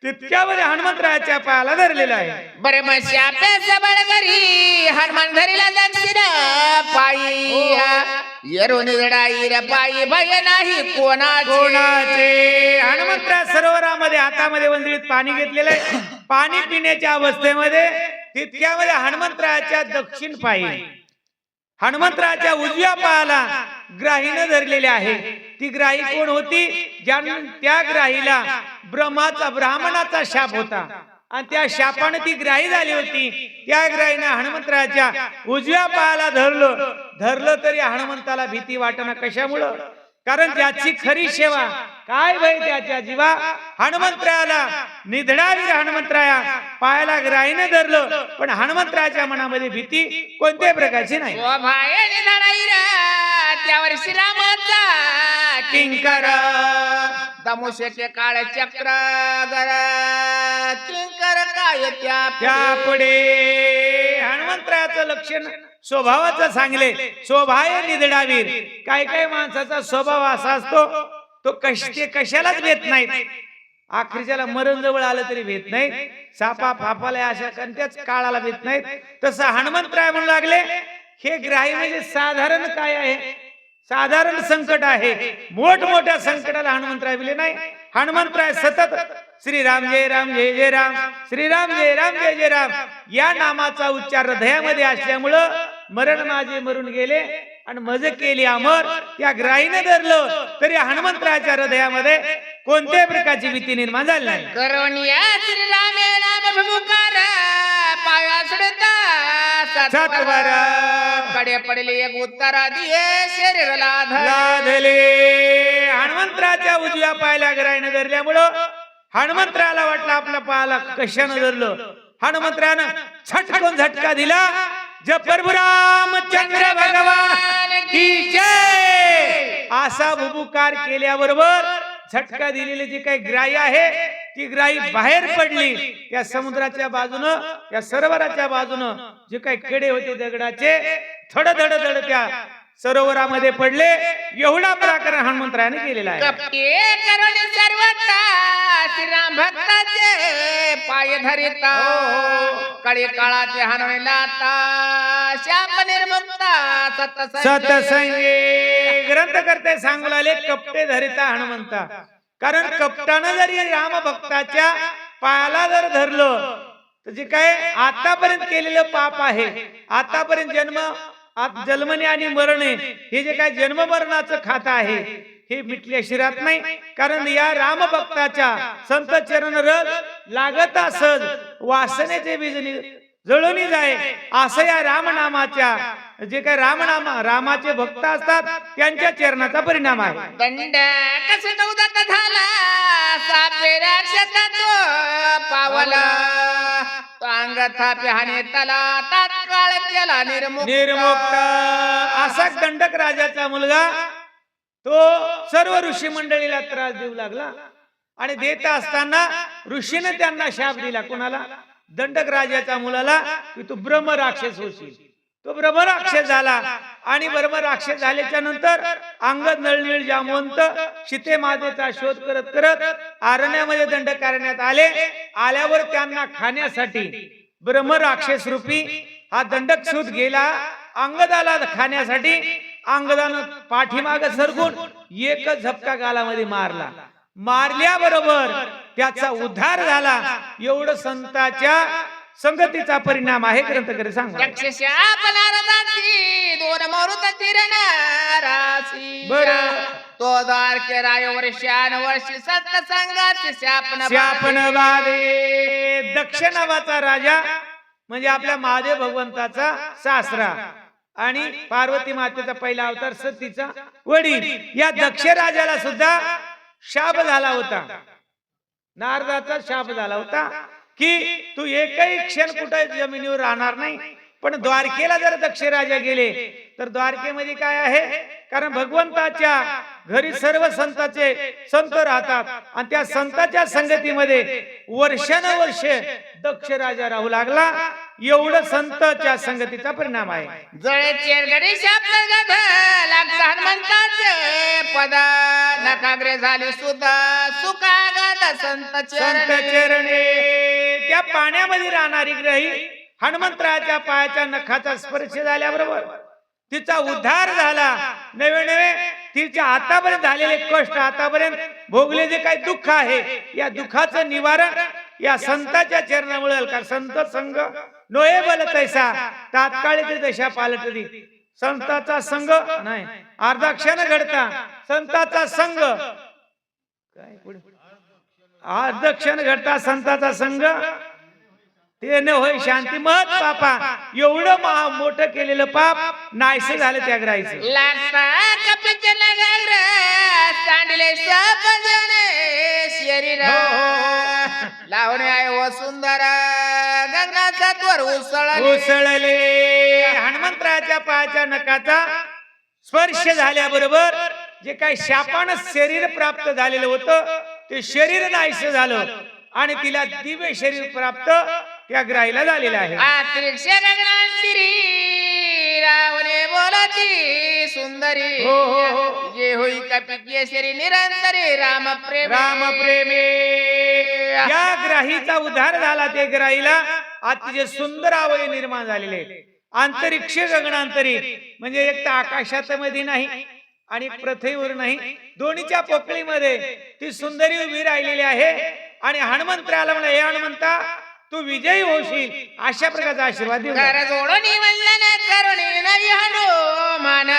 तितक्यामध्ये हनुमंतरायाच्या पायाला धरलेला आहे. बरे मग शापे सबळ घरी हनुमान धरिला दक्षिण पायी, येरो निगडाई रे पायी भय नाही कोणाचे. हनुमंतराय सरोवरामध्ये हातामध्ये वंजळीत पाणी घेतलेलं आहे, पाणी पिण्याच्या अवस्थेमध्ये तितक्यामध्ये हनुमंतरायाच्या दक्षिण पायी, हनुमंतरायाच्या उजव्या पायाला ग्राहीने धरलेले आहे. ती ग्राही कोण होती? त्या ग्राहीला ब्राह्मणाचा शाप होता आणि त्या शापाने ती ग्राही झाली होती. त्या ग्राहीने हनुमंतरायाच्या उजव्या पायाला धरलं तरी हनुमंताला भीती वाटना. कशामुळं? कारण ज्याची खरी सेवा काय भय त्याच्या जीवा. हनुमंतरायाला निधडावीर हनुमंतराया पायाला ग्राहीने धरलं, पण हनुमंतरायाच्या मनामध्ये भीती कोणत्याही प्रकारची नाही. त्यावर श्रीरामाचा किंकर दमुष्याचे काळ चक्र किंकर काय त्या पुढे हनुमंतरायाचं लक्षण स्वभावाचं सांगले. स्वभाव निधडावीर. काय काय माणसाचा स्वभाव असा असतो तो कशालाच भेट नाहीत. आखरीच्याला मरण जवळ आलं तरी भेट नाही, सापा फापाला अशा कोणत्याच काळाला भेट नाहीत. तसं हनुमंतराय म्हणू लागले, हे ग्राही म्हणजे साधारण काय आहे, साधारण संकट आहे. मोठमोठ्या संकटाला हनुमंतराय दिले नाही. हनुमंतराय सतत श्रीराम जय राम जय जय राम, श्रीराम जय राम जय जय राम या नामाचा उच्चार हृदयामध्ये असल्यामुळं मरण माझे मरून गेले आणि मज केली अमर. त्या ग्राहीने धरलं तरी हनुमंतरायाच्या हृदयामध्ये कोणत्याही प्रकारची भीती निर्माण झाली नाही. करुणिया श्रीरामे नाम विमुखार पाया सुडता सत्वर कडे पडले एक उत्तरा दिये शरीर लाधले. हनुमंतराच्या उजव्या पायाला ग्राहीने धरल्यामुळं हनुमंतराला वाटलं आपल्या पायाला कशानं धरलं. हनुमंतरानं झटकून झटका दिला. जय प्रभू रामचंद्र भगवान की जय असा भुभुकार केल्याबरोबर झटका दिलेली जी काही ग्राही आहे ती ग्राही बाहेर पडली. त्या समुद्राच्या बाजूनं, त्या सरोवराच्या बाजूनं जे काही कडे होते दगडाचे थड धड धड त्या सरोवरामध्ये पडले. एवढा प्रकार हनुमंतरायाने केलेला आहे. कपटे करुणी सर्वता श्रीराम भक्ताचे पाय धरिता कडे काळाचे हनुमान लाता शाप निर्मुक्ता सतसंगे ग्रंथकर्ते सांगू लागले कपटे धरिता हनुमंता. कारण कपटानं जरी राम भक्ताच्या पायाला जर धरलं तर जे काय आतापर्यंत केलेलं पाप आहे, आतापर्यंत जन्मने आणि मरणे हे जे काय जन्म मरणाचं खातं आहे हे मिटल्या शिरात नाही. कारण या राम भक्ताच्या संत चरण रज लागत असज वासनेचे बीज जळून जाय असं या रामनामाच्या जे काय रामाचे भक्त असतात त्यांच्या चरणाचा परिणाम आहे. दंड कस उदत झाला सापे राक्षसा तो पावला तो अंग थापे हाने तला तात्काळ केला निर्मुक्त. असा दंडक राजाचा मुलगा तो सर्व ऋषी मंडळीला त्रास देऊ लागला आणि देत असताना ऋषीने त्यांना शाप दिला. कोणाला? दंडक राजाच्या मुलाला की तू ब्रह्म राक्षस होशील. तो ब्रह्म राक्षस झाला आणि ब्रह्म राक्षस झाल्याच्या नंतर अंगद नळनीळ जामवंत सीते मातेचा शोध करत करत अरण्यामध्ये दंडकारण्यात आले. आल्यावर त्यांना खाण्यासाठी ब्रह्म राक्षस रूपी हा दंडक सूत गेला अंगदाला खाण्यासाठी. अंगदानं पाठीमाग सरकून एकच झपका गालामध्ये मारला. मारल्याबरोबर त्याचा उद्धार झाला. एवढं संतांच्या संगतीचा परिणाम आहे. ग्रंथकर्ते सांगा दोन मारुत बरं तो द्वारके राय वर्षान वर्षी सत्संगाचे शापन बाधे. दक्ष नावाचा राजा म्हणजे आपल्या महादेव भगवंताचा सासरा आणि पार्वती मातेचा पहिला अवतार सतीचा वडील. या दक्ष राजाला सुद्धा शाप झाला होता, नारदाचा शाप झाला होता की तू एकही क्षण कुठे जमिनीवर राहणार नाही. पण द्वारकेला जर दक्ष राजा गेले तर द्वारकेमध्ये काय आहे, कारण भगवंताच्या घरी सर्व संत राहतात आणि त्या संतांच्या संगतीमध्ये वर्षानुवर्ष दक्ष राजा राहू लागला. एवढं संतांच्या संगतीचा परिणाम आहे. जळचे गडी शाप लागता हनुमंताचे पद नकाग्रे झाले सुद्धा सुखागत संत चरणे. त्या पाण्यामध्ये राहणारी ग्रही हनुमंतरायाच्या पायाच्या नखाचा स्पर्श झाल्याबरोबर तिचा उद्धार झाला. नवे नवे तिच्या आतापर्यंत झालेले कष्ट, आतापर्यंत भोगले जे काही दुःख आहे या दुःखाचं निवारण या संतांच्या चरणामुळे. कारण संत संग नोये बल तैसा तात्काळी दशा पालटली. संतांचा संग नाही अर्धा क्षण घडता, संतांचा संग काय पुढे अर्धा क्षण घडता संतांचा संग ते न होय शांती मत पापा. एवढं मोठं केलेलं पाप नाहीस झालं त्या ग्राहीचं. लागता कपीचे नगर सांडले सपजणे शरीर लावणे आहे व सुंदर गगनाचा त्वर उसळले. हनुमंतरायाच्या पायाच्या नखाचा स्पर्श झाल्याबरोबर जे काही शापानं शरीर प्राप्त झालेलं होतं ते शरीर नाहीस झालं आणि तिला दिव्य शरीर प्राप्त त्या ग्राहीला झालेला आहे. रावणे बोलती सुंदरी हो हो हो जे होई कपी केसरी निरंतरी राम प्रेम राम प्रेमे. ज्या ग्राहीचा उद्धार झाला ते ग्राहीला अतिशय सुंदर अवयव निर्माण झालेले, अंतरिक्ष गगनांतरी, म्हणजे एक तर आकाशात मध्ये नाही आणि पृथ्वीवर नाही, दोन्हीच्या पोकळीमध्ये ती सुंदरी उभी राहिलेली आहे. आणि हनुमंतराला म्हणा, हे हनुमंता तू विजयी होशील, अशा प्रकारचा आशीर्वाद देऊ. कर जोडणी वंदन करुणी नवी हनुमान,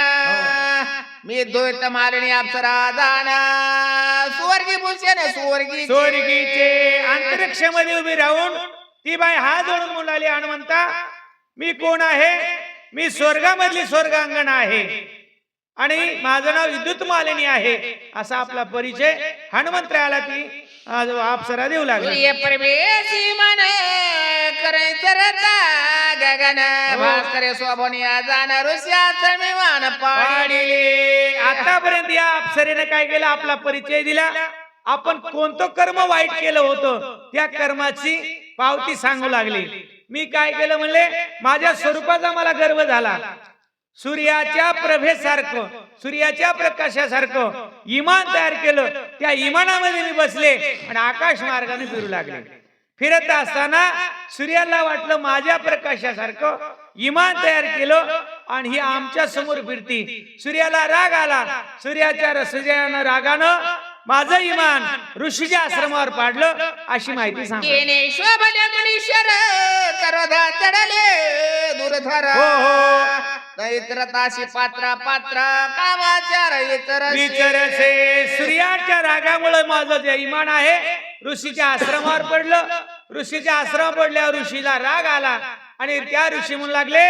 मी द्वैत मालिनी अप्सरा दान, स्वर्गी भूषण स्वर्गीचे अंतरिक्ष मध्ये उभी राहून ती बाई हात जोडून म्हणाली, हनुमंता मी कोण आहे? मी स्वर्गामधली स्वर्गांगना आहे आणि माझं नाव विद्युत मालिनी आहे, असा आपला परिचय हनुमंतरायाला ती अप्सरा देऊ लागली. परमेशी मन करायचं रता गगन, भास्कर स्वभनिया जाण ऋष्याचं विमान पाडिले. आतापर्यंत या अप्सरेने काय केलं? आपला परिचय दिला. आपण कोणतं कर्म वाईट केलं होतं त्या कर्माची पावती सांगू लागली. मी काय केलं म्हणले, माझ्या स्वरूपाचा मला गर्व झाला. सूर्याच्या प्रभेसारखं, सूर्याच्या प्रकाशासारखं इमान तयार केलं. त्या इमानामध्ये मी बसले आणि आकाश मार्गाने फिरू लागले. फिरत असताना सूर्याला वाटलं माझ्या प्रकाशासारखं इमान तयार केलं आणि ही आमच्या समोर फिरती. सूर्याला राग आला. सूर्याच्या रागानं माझं इमान ऋषीच्या आश्रमावर पाडलं, अशी माहिती सांग. चढले दुर्धर, दैत्रताशी पात्र पात्र कामाचार विचरसे. सूर्याच्या रागामुळे माझं जे इमान आहे ऋषीच्या आश्रमावर पडलं. ऋषीच्या आश्रमावर पडल्यावर ऋषीला राग आला आणि त्या ऋषी म्हणू लागले,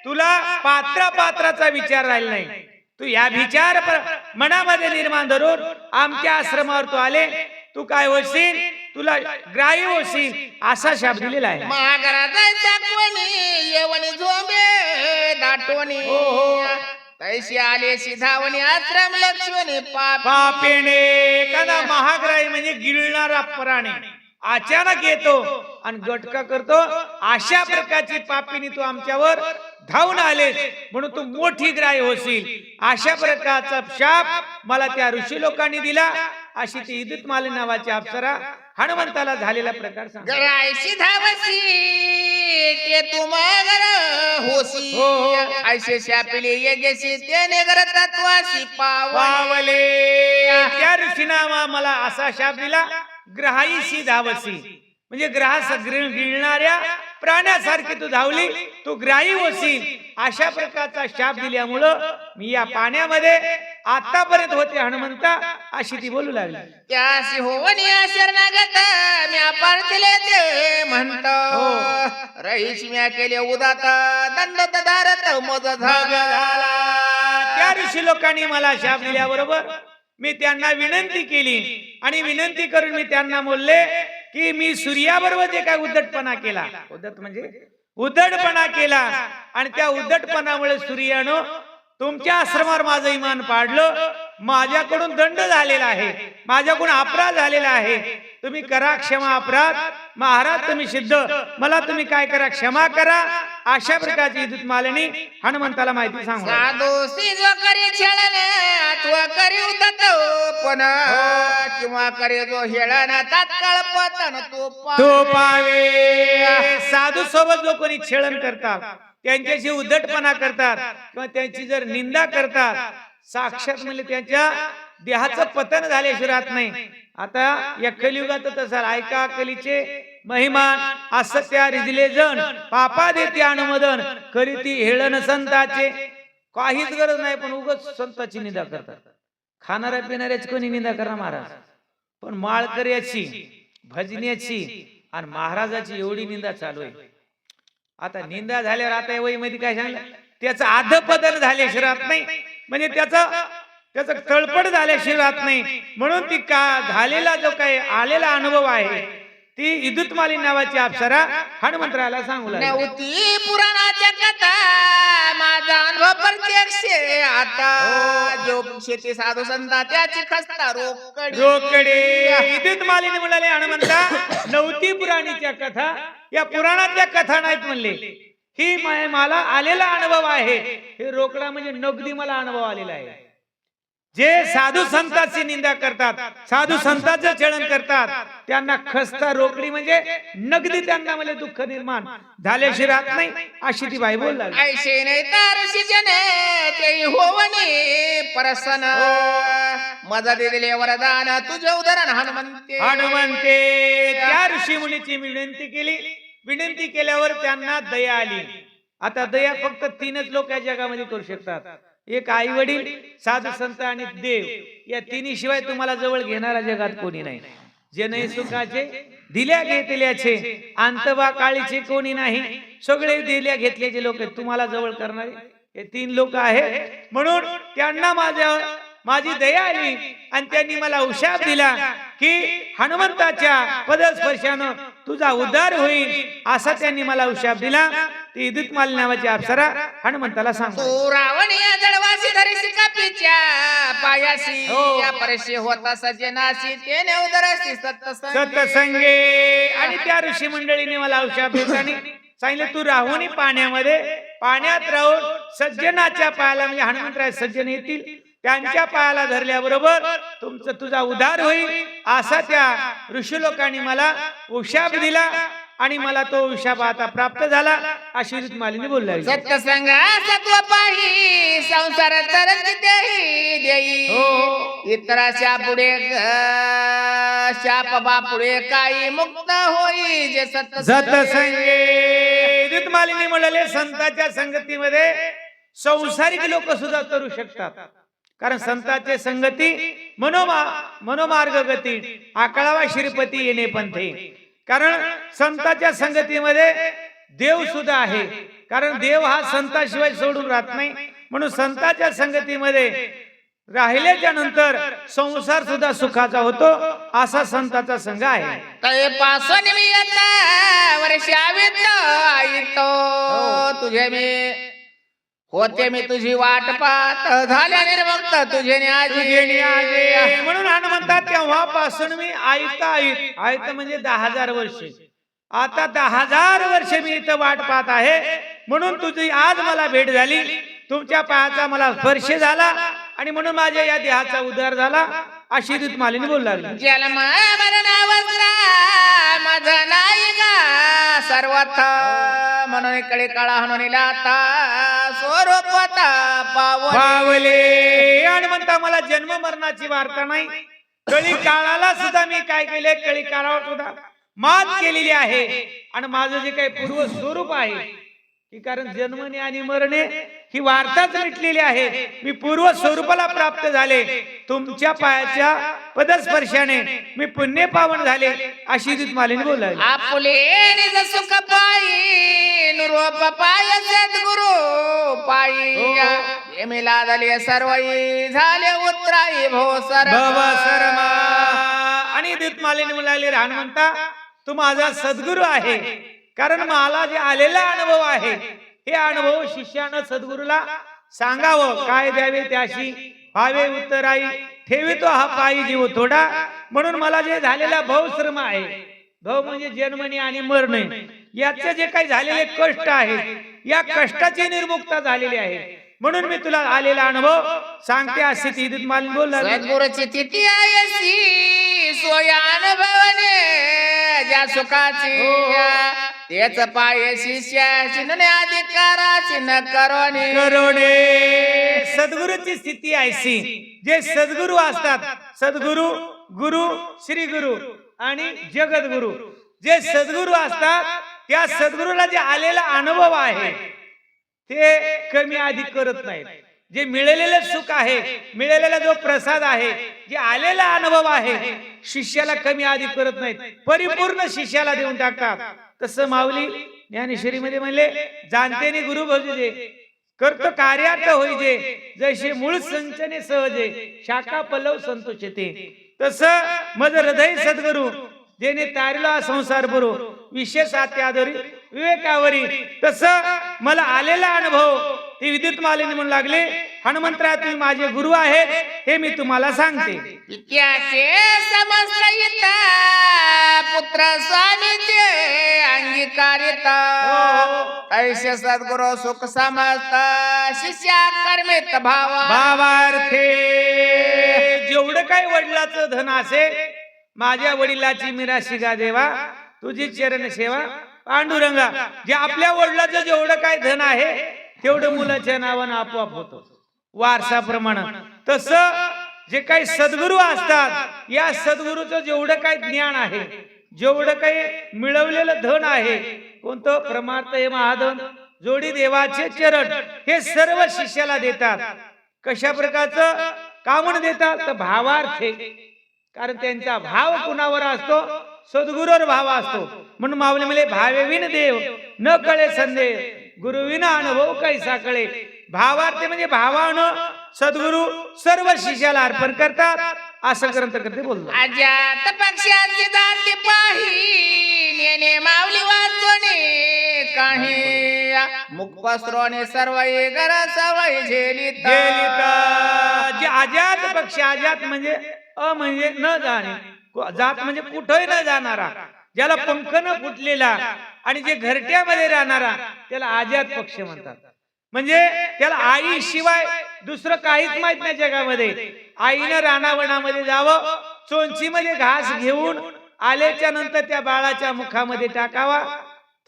तुला पात्राचा विचार राहिला नाही. तू या विचार मनामध्ये निर्माण धरून आमच्या आश्रमावर तू आले, तू काय होशील? तुला ग्राही होशील, असा शाप दिलेला आहे. महाराजांचा कोणी येवणी झोंबे दाटोनी, तैशी आले सिधावणी आश्रम लक्ष्मणी पापेने. एखादा महाग्राही म्हणजे गिळणारा प्राणी अचानक येतो आणि गटका करतो, अशा प्रकारची पापीनी तू आमच्यावर धावून आलेस म्हणून तू मोठी ग्राही होशील, अशा प्रकारचा शाप मला त्या ऋषी लोकांनी दिला. अशी ती विद्युत मालिनी नावाची अप्सरा हनुमंताला झालेला प्रकार सांग. ग्राही धावसी के तुम होसी, ऐसे शापिले यगेसी त्याने गर तत्वासी पावले. त्या ऋषीना मला असा शाप दिला, ग्रहाईशी धावसी, म्हणजे ग्रहास गिळणाऱ्या प्राण्यासारखी तू धावली, तू ग्राही होशील, अशा प्रकारचा शाप दिल्यामुळं मी या पाण्यामध्ये आतापर्यंत होते हनुमंता, अशी ती बोलू लागली. त्यासी होवनी शरणागत म्या पारतिले ते म्हणतो, रहीश म्या केले उदात दंडत दारत मज झाला. त्या ऋषी लोकांनी मला शाप दिल्याबरोबर मी त्यांना विनंती केली आणि विनंती करून मी त्यांना बोलले की मी सूर्याबरोबर जे काय उद्धटपणा केला, उद्धट म्हणजे उद्धटपणा केला, आणि त्या उद्धटपणामुळे सूर्यानं तुमच्या आश्रमावर माझं इमान पाडलं. माझ्याकडून दंड झालेला आहे, माझ्याकडून अपराध झालेला आहे. तुम्ही करा क्षमा अपराध. महाराज तुम्ही सिद्ध, मला तुम्ही काय करा, क्षमा करा. अशा प्रकारची विद्युत मालिनी हनुमंताला माहिती सांगू. साधोसी जो करी छळन अथवा करी उद्धटपण, किंवा करे जो हेळन तात्काळ पतन तो पावे. साधू सोबत जो कोणी छेडण करतात, त्यांच्याशी उद्धटपणा करतात किंवा त्यांची जर निंदा करतात, साक्षात म्हणजे त्यांच्या देहाचं पतन झाल्याशिवाय राहत नाही. आता या कलियुगात तसं ऐका, कलीचे महिमान असं त्या रिजले जण पापा देते अनुमोदन करीती हेळन संताचे. काहीच गरज नाही, पण उगाच संताची निंदा करतात. खाणाऱ्या पिणाऱ्याची कोणी निंदा करा महाराज, पण माळकऱ्याची, भजन्याची आणि महाराजाची एवढी निंदा चालू आहे. आता निंदा झाल्यावर आता वही मध्ये काय सांगलं, त्याचं अधपतन झाल्याशिवाय राहत नाही, म्हणजे त्याचं तळपड झाल्याशिवाय राहत नाही. म्हणून ती का झालेला जो काही आलेला अनुभव आहे ती विद्युत मालिनी नावाची अप्सरा हनुमंतरायाला सांगू लागली. नव्हती पुराणाच्या कथा माझा अनुभव प्रत्यक्ष आता, जो शेती साधू संता त्याची खस्ता रोकडे. विद्युत मालिनी म्हणाले, हनुमंता नव्हती पुराणीच्या कथा, या पुराणातल्या कथा नाहीत म्हणले, ही मला आलेला अनुभव आहे. हे रोकडा म्हणजे नगदी मला अनुभव आलेला आहे. जे साधू संतांची निंदा करतात, साधू संतांचं छळन करतात, त्यांना खस्ता रोकडी म्हणजे नगदी त्यांना म्हणजे दुःख निर्माण झाल्याशिवाय राहत नाही, अशी ती बाई बोल लागली. ऐशे नाही तारशी जने ते होवनी परसन मजा दिले वरदान तुझे उदाहरण हनुमंते. हनुमंते त्या ऋषी मुनीची विनंती केली. विनंती केल्यावर त्यांना दया आली. आता दया फक्त तीनच लोक या जगामध्ये करू शकतात, एक आई वडील, साधू संत आणि देव. या तिन्ही शिवाय तुम्हाला जवळ घेणारा जगात कोणी नाही. जने सुखाचे दिल्या घेतल्याचे अंतवा काळीचे कोणी नाही. सगळे दिल्या घेतल्याचे लोक आहेत, तुम्हाला जवळ करणारे हे तीन लोक आहेत. म्हणून त्यांना माझी दया आली आणि त्यांनी मला उशाप दिला की हनुमंताच्या पदस्पर्शानं तुझा उद्धार होईल, असा त्यांनी मला उशाप दिला. ती इदुत्माली नावाची अप्सरा हनुमंताला सांगतो. तू रावणी जळवासी धरिसी कापीच्या पायासी या परशी होता सज्जनासी तेने उदरसी सत्संगे. आणि त्या ऋषी मंडळीने मला उशाप देताना सांगितलं, तू राहुनी पाण्यात राहून सज्जनाच्या पायाला म्हणजे हनुमंतराय सज्जन येतील त्यांच्या पायाला धरल्याबरोबर तुझा उद्धार होईल, असा त्या ऋषी लोकांनी मला उशाप दिला आणि मला तो उशाप आता प्राप्त झाला, अशी इदुत्मालीने बोलला. सत्संग सत्व पाही संसार तरच देई इतराच्या पुढे शाप बापुढे काही मुक्त होई जे सत्संगे. इदुत्मालीने म्हणाले, संतांच्या संगतीमध्ये संसारिक लोक सुद्धा करू शकतात, कारण संतांचे संगती मनोमार्ग गती आकळावा श्रीपती येणे पंथे. कारण संतांच्या संगतीमध्ये देव सुद्धा आहे, कारण देव हा संताशिवाय सोडून राहत नाही. म्हणून संतांच्या संगतीमध्ये राहिल्याच्या नंतर संसार सुद्धा सुखाचा होतो, असा संतांचा संघ आहे. तळे पासून मी आता वर्षावित आईतो तुझे मी होते मी तुझी वाट पाहत झाल्या निर्मुक्त तुझे न्याय. म्हणून म्हणतात तेव्हापासून मी आयत म्हणजे 10,000 वर्ष. आता 10,000 वर्ष मी इथं वाट पाहत आहे, म्हणून तुझी आज मला भेट झाली, तुमच्या पायाचा मला स्पर्श झाला आणि म्हणून माझ्या या देहाचा उद्धार झाला, अशी इदुत्मालीने बोलू लागली. जन्म मरणावस्था माझा नाही का सर्वथ म्हणून इकडे काळा म्हणून लाता स्वरूपता पावले. आणि म्हणता मला जन्म मरणाची वार्ता नाही, कळी काळाला सुद्धा मी काय केले, कळी काळावर सुद्धा मात केलेली आहे. आणि माझं जे काही पूर्व स्वरूप आहे, की कारण जन्मने आणि मरणे ही वार्ताच मिटलेली आहे, मी पूर्व स्वरूपाला प्राप्त झाले, तुमच्या पायाच्या पदस्पर्शाने मी पुण्य पावन झाले, अशी इदुत्मालीने बोलला. आपले निज सुख पायी निरोप पाय सद्गुरु पायी मिला झाले सर्वई झाले उतराई भोसर शर्मा. आणि इदुत्मालीने म्हणाले, हनुमंता तू माझा सद्गुरु आहे, कारण मला जे आलेला अनुभव आहे, हे अनुभव शिष्यानं सद्गुरूला सांगावं, काय द्यावे त्याशी व्हावे उत्तराई ठेवितो हा पायी जीव थोडा. म्हणून मला जे झालेला भवश्रम आहे, भव म्हणजे जन्मणे आणि मरणे, याचे जे काही झालेले कष्ट आहेत, या कष्टाची निर्मुक्ता झालेली आहे, म्हणून मी तुला आलेला अनुभव सांगते, अशी ती इदुत्मालीने बोलला. सद्गुरूची तिथी आयसी सोया अनुभवने ज्या सुखाची तेच पाय शिष्याची न अधिकाराची न करोने. सद्गुरूची स्थिती ऐसी, जे सद्गुरू असतात, सद्गुरू, गुरु, श्री गुरु आणि जगद्गुरु, जे सद्गुरू असतात, त्या सद्गुरूला जे आलेला अनुभव आहे ते कमी अधिक करत नाहीत. जे मिळालेलं सुख आहे, मिळालेला जो प्रसाद आहे, जे आलेला अनुभव आहे, शिष्याला कमी अधिक करत नाहीत, परिपूर्ण शिष्याला देऊन टाकतात. तसं माऊली ज्ञानेश्वरी मध्ये म्हणले, जाणतेने गुरु भजजे करतो कार्यार्थ होईजे, जैसे मूळ संचने सहजे शाखा पल्लव संतोषते. तसं मज हृदय सद्गुरु जेने तारिला संसार बरो विशेष आत्यादरी विवेकावरी. तसं मला आलेला अनुभव ती इदुत्मालीने म्हणू लागले, हनुमंतराय तुम्ही माझे गुरु आहेत हे मी तुम्हाला सांगते. इत्याचे समस्त इता पुत्र स्वामीचे अंगीकारिता ऐसे सद्गुरु सुख समस्त शिष्या कर्मित भावा भावार्थे जेवढं काही वडिलाचं धन असेल माझ्या वडिलाची मिराशी गा देवा तुझी चरण सेवा पांडुरंगा. जे आपल्या वडिलाचं जेवढं काही धन आहे तेवढं मुलाच्या नावानं आपोआप होतं वारसाप्रमाणे. तसं जे काही सद्गुरू असतात या सद्गुरूचं जेवढं काही ज्ञान आहे जेवढं काही मिळवलेलं धन आहे कोणतं परमार्थ हे महाधन जोडी देवाचे चरण हे सर्व शिष्याला देतात. कशा प्रकारचं का म्हणून देतात तर भावार्थे. कारण त्यांचा भाव कुणावर असतो सद्गुरूवर भाव असतो. म्हणून माऊली म्हणे भावेविन देव न कळे संदेह गुरुविना अनुभव कैसा कळे. भावार्थे म्हणजे भावानं सद्गुरु सर्व शिष्याला अर्पण करतात असं ग्रंथ करते बोलतो. अजात पक्षाची जाती पाही नेने माऊली वाचोने काही मुख पसरोने सर्व घर सवय झेलित. जे अजात पक्षी अजात म्हणजे म्हणजे न जाणे जात म्हणजे कुठेही न जाणारा ज्याला पंख न फुटलेला आणि जे घरट्यामध्ये राहणारा त्याला अजात पक्षी म्हणतात. म्हणजे त्याला आई शिवाय दुसरं काहीच माहित नाही जगामध्ये. आईनं रानावनामध्ये जावं चोंचीमध्ये घास घेऊन आल्याच्या नंतर त्या बाळाच्या मुखामध्ये टाकावा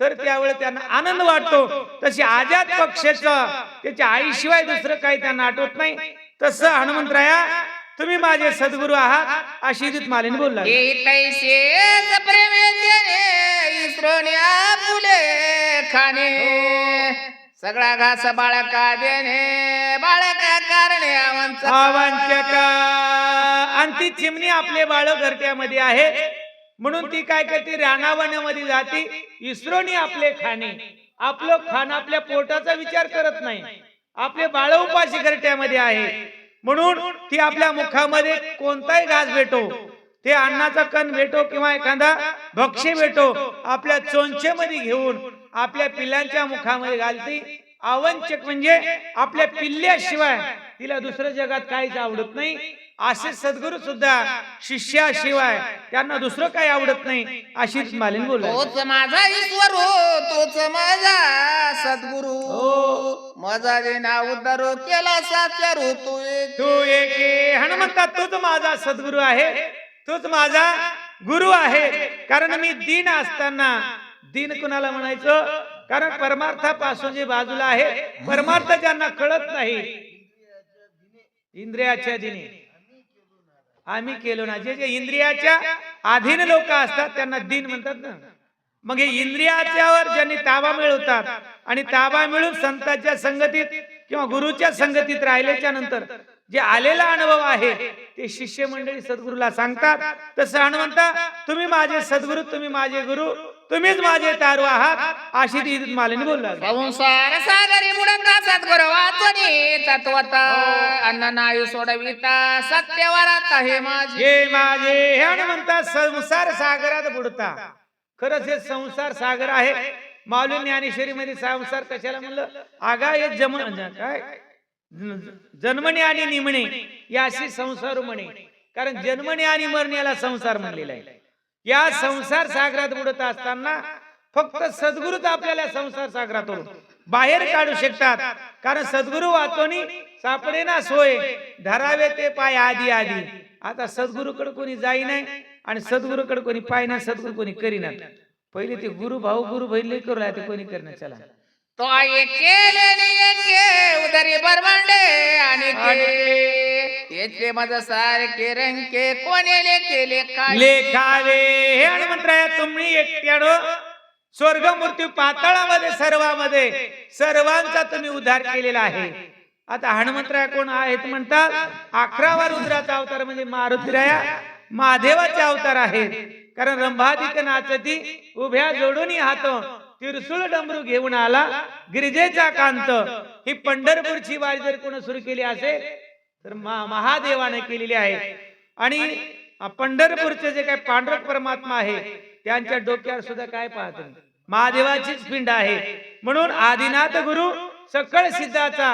तर त्यावेळी त्यांना आनंद वाटतो. तशी आजाद पक्षाचं त्याच्या आईशिवाय दुसरं काही त्यांना आठवत नाही. तसं हनुमंतराया तुम्ही माझे सद्गुरू आहात अशी दूत मालिनी बोलला. सगळा घास बाळका देणे बाळका कारणे आवांचका. आणि ती चिमणी आपले बाळ घरट्यामध्ये आहे म्हणून ती काय करते रानावनामध्ये जाते. इस्रोनी आपले खाणे आपलं खाणं आपल्या पोटाचा विचार करत नाही. आपले बाळ उपाशी घरट्यामध्ये आहे म्हणून ती आपल्या मुखामध्ये कोणताही घास भेटो ते अन्नाचा कण भेटो किंवा एखादा भक्ष्य भेटो आपल्या चोंचेमध्ये घेऊन आपल्या पिल्लांच्या मुखामध्ये घालते. आवंचक म्हणजे आपल्या पिल्ल्याशिवाय तिला दुसऱ्या जगात काहीच आवडत नाही. असे सद्गुरू सुद्धा शिष्याशिवाय त्यांना दुसरं काही आवडत नाही अशीच मालिनी बोलला. तोच माझा ईश्वर तोच माझा सद्गुरू माझा देना उद्धारो केला साचारू तू एके. हनुमंता तूच माझा सद्गुरू आहे तूच माझा गुरु आहे. कारण मी दीन असताना दीन कुणाला म्हणायचं कारण परमार्थापासून जे बाजूला आहे परमार्थ ज्यांना कळत नाही इंद्रियाच्या दिने आम्ही केलो ना. जे जे इंद्रियाच्या अधीन लोक असतात त्यांना दीन म्हणतात ना. मग हे इंद्रियाच्यावर ज्यांनी ताबा मिळवतात आणि ताबा मिळून संतांच्या संगतीत किंवा गुरुच्या संगतीत राहिल्याच्या नंतर जे आलेला अनुभव आहे ते शिष्य मंडळी सद्गुरूला सांगतात. तसं हनुमंता तुम्ही माझे सद्गुरू तुम्ही माझे गुरु तुम्हीच माझे तारू आहात अशी ती मालिनी बोलला. संसार सागरी बुडका सद्गुरु वाचनी तत्वत अन्न नायू सोडविता सत्यवरात हे माझे हे हनुमंता संसार सागरात बुडता. खरंच हे संसार सागर आहे. माऊली ज्ञानेश्वरी मध्ये संसार कशाला म्हणलं आगा हे काय जन्मणे आणि निमणे याशी संसार म्हणे. कारण जन्मणे आणि मरणे याला संसार म्हणलेला आहे. या संसार सागरात बुडत असताना फक्त सद्गुरूच आपल्याला संसार सागरातून बाहेर काढू शकतात. कारण सद्गुरू वाचोनी सापडे ना सोय धरावे ते पाय आधी आधी. आता सद्गुरूकडे कोणी जाई नाही आणि सद्गुरूकडे कोणी पाय नाही सद्गुरू कोणी करीना. पहिले ते गुरु भाऊ गुरु बहिणी करू ते कोणी करणं चला तो उदरी बरमांडे आणि ते माझं सारखे रंके कोणी लेखावे. हे हनुमंतराया तुम्ही एकट्यानं स्वर्ग मृत्यू पाताळामध्ये सर्वांमध्ये सर्वांचा तुम्ही उद्धार केलेला आहे. आता हनुमंतराया कोण आहेत म्हणतात 11वा रुद्राचा अवतार म्हणजे मारुतीराया महादेवाचे अवतार आहेत. कारण रंभादिक नाचती उभ्या जोडून हात तिरसुळ डमरू घेऊन आला गिरिजेचा कांत. ही पंढरपूरची वारी जर कोण सुरू केली असेल तर महादेवाने केलेली आहे. आणि पंढरपूरचे जे काही पांडुरंग परमात्मा आहे त्यांच्या डोक्यावर सुद्धा काय पाहत महादेवाचीच पिंड आहे. म्हणून आदिनाथ गुरु सकळ सिद्धाचा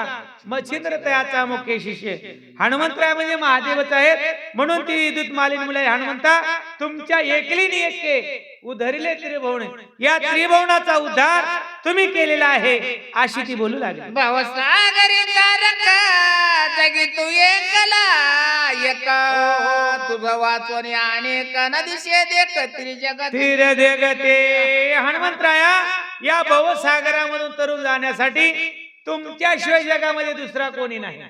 मच्छिंद्र तयाचा मुख्य शिष्य हनुमंतराय म्हणजे महादेवच आहेत. म्हणून ती विद्युत मालिन मुले हनुमंता तुमच्या एकलीनी एके उधरिले त्रिभुवन, या त्रिभुवनाचा उद्धार तुम्ही केलेला आहे अशी ती बोलू लागली. भवसागरी तारक जगी तू एकला एक, तुझं वाचून अनेक नदीशे देख त्रिजगत. धीर देगते हनुमंतराया, या भवसागरामधून तरुण जाण्यासाठी तुमच्याशिवाय जगामध्ये दुसरा कोणी नाही.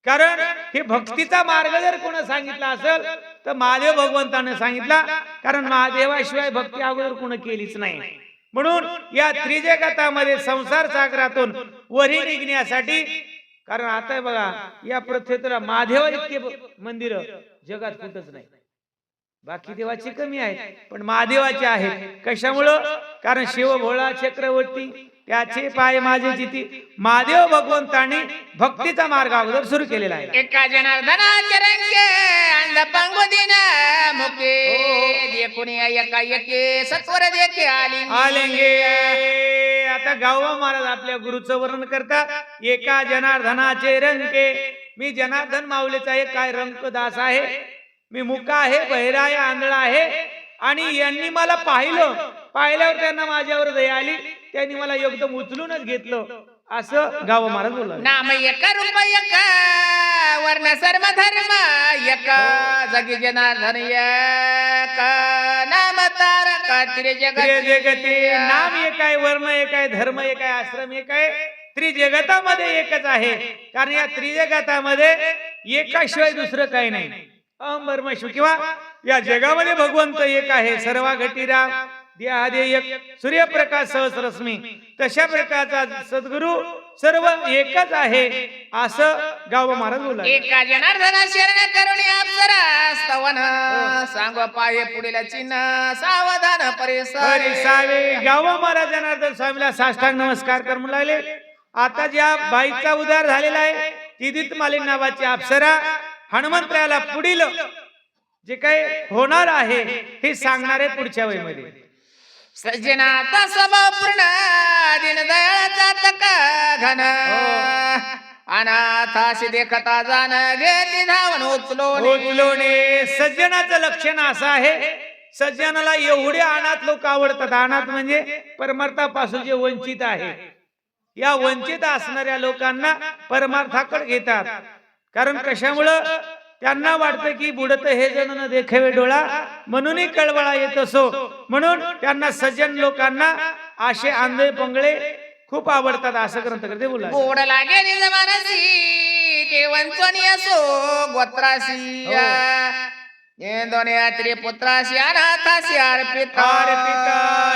कारण हे भक्तीचा मार्ग जर कोणी सांगितला असेल तर महादेव भगवंताने सांगितला. कारण महादेवाशिवाय भक्ती अगोदर कोणी केलीच नाही. म्हणून या त्रिजगतामध्ये संसार सागरातून वरी निघण्यासाठी, कारण आता बघा या प्रथेला महादेवा इतके मंदिर जगात कुठंच नाही. बाकी देवाची कमी आहेत पण महादेवाचे आहेत. कशामुळं? कारण शिव भोळा चक्रवर्ती त्याचे पाय माझे जिती. महादेव भगवंतांनी भक्तीचा मार्ग अगोदर सुरू केलेला आहे. एका जनार्दनाचे रंगे अंध पंगुदीन मुके देखून एका एके सत्वर देखे आलेंगे. आता गाववा महाराज आपल्या गुरुचं वर्णन करतात. एका जनार्दनाचे रंगे, मी जनार्दन माऊलीचा एक काय रंकदास आहे, मी मुका आहे, बहिरा आहे, आंधळा आहे. आणि यांनी मला पाहिल्यावर त्यांना माझ्यावर दया आली, त्यांनी मला एकदम उचलूनच घेतलं असं गाव महाराज बोलला. नाम एक रूप एक वर्ण सर्व धर्म एक, जगी जनार्दन एक नाम तारक त्रिजगती. नाम एक आहे, वर्ण एक आहे, धर्म एक आहे, आश्रम एक आहे, त्रिजगतामध्ये एकच आहे. कारण या त्रिजगतामध्ये एकाशिवाय दुसरं काही नाही. अहम ब्रह्म शिव, किंवा या जगामध्ये भगवंत एक आहे. सर्वा घटीराम देहादे एक, सूर्यप्रकाश सहस्रश्मी. तशा प्रकारचा सद्गुरु सर्व एकच आहे असं गाव महाराज बोलला. एका जनार्दना शरण करुणी अप्सरा स्तवन, सांग पाये पुढील चिन्ह सावधान परिसावे. गाव महाराज जनार्दन स्वामीला साष्टांग नमस्कार करून लागले. आता ज्या बाईचा उद्धार झालेला आहे विद्युत मालिन नावाची अप्सरा हनुमंतरायाला पुढील जे काही होणार आहे हे सांगणार आहे पुढच्या वेळेमध्ये. सज्जनाचा स्वभाव पूर्ण दीनदयाळाचा तका घन, अनाथाशी देखता जाण घेती धावून उचलोने. सज्जनाचं लक्षण असं आहे, सज्जनाला एवढे अनाथ लोक आवडतात. अनाथ म्हणजे परमार्थापासून जे वंचित आहे, या वंचित असणाऱ्या लोकांना परमार्थाकडे घेतात. कारण कशामुळं? त्यांना वाटतं की बुडत हे जण न देखावे डोळा, म्हणूनही कळवळा येत असो. म्हणून त्यांना सज्जन लोकांना असे आंधळे पंगळे खूप आवडतात असं ग्रंथ करते बोला. गोड लागे निज मानसी ते वंचनी असो गोत्रासी, दोन्ही त्रिपुत्रासी अनाथासी अर्पित.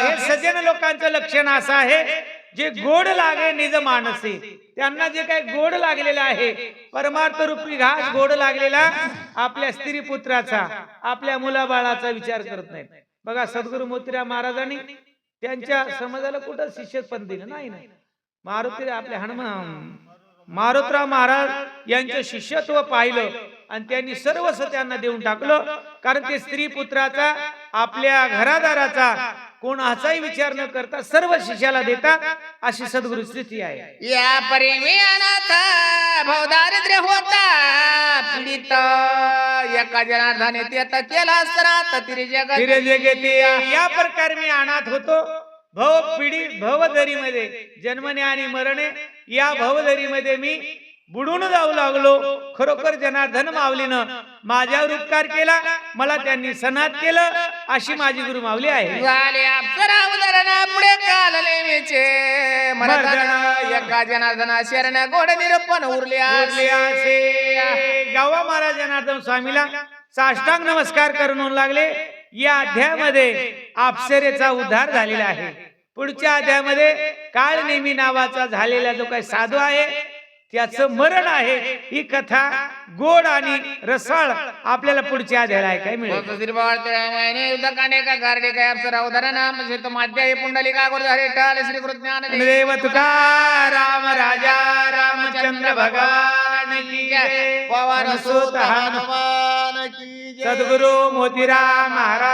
हे सज्जन लोकांचं लक्षण असं आहे, जे गोड लागे निज मानसी. त्यांना जे काही गोड लागलेला आहे, परमार्थ रूपी घास गोड लागलेला आपल्या स्त्री पुत्राचा, आपल्या मुलाबाळाचा विचार करत नाहीत. बघा सद्गुरु मोतीराम महाराजांनी त्यांच्या समाजाला कुठं शिष्यपण दिलं नाही. मारुती आपल्या मारुतराव महाराज यांचं शिष्यत्व पाहिलं आणि त्यांनी सर्वस्व त्यांना देऊन टाकलं. कारण ते स्त्री पुत्राचा, आपल्या घरादाराचा कोणाचाही विचार न करता सर्व शिष्याला देतात अशी सद्गुरु स्थिती आहे. या प्रेमी अनाथ भवदारिद्र्य होता पीडित, एका जनार्दने त्यात केला सरात त्रिजगती. या प्रकारे मी अनाथ होतो. भवदरी मध्ये जन्मने आणि मरणे या भवदरी मध्ये मी बुडून जाऊ लागलो. खरोखर जनार्दन माऊलीनं माझ्यावर उपकार केला, मला त्यांनी सनात केलं अशी माझी गुरु माऊली आहे. झाले अप्सरा उदाहरणा पुढे कालले मेचे मर्दन, एका जनार्दना शरण गोड निरूपण उरले असे. गावा महाराज जनार्दन स्वामीला साष्टांग नमस्कार करून होऊ लागले. या अध्यायामध्ये अप्सरेचा उद्धार झालेला आहे. पुढच्या अध्यायामध्ये काळ नेमी नावाचा झालेला जो काही साधू आहे त्याचं मरण आहे. ही कथा गोड आणि रसाळ आपल्याला पुढच्या अध्यायाला ऐकाय मिळेल. श्री गुरुज्ञान देव तुकाराम राजा रामचंद्र भगवान की जय. पवन सुत हनुमान हनुमान की जय. सद्गुरु मोतीराम महाराज.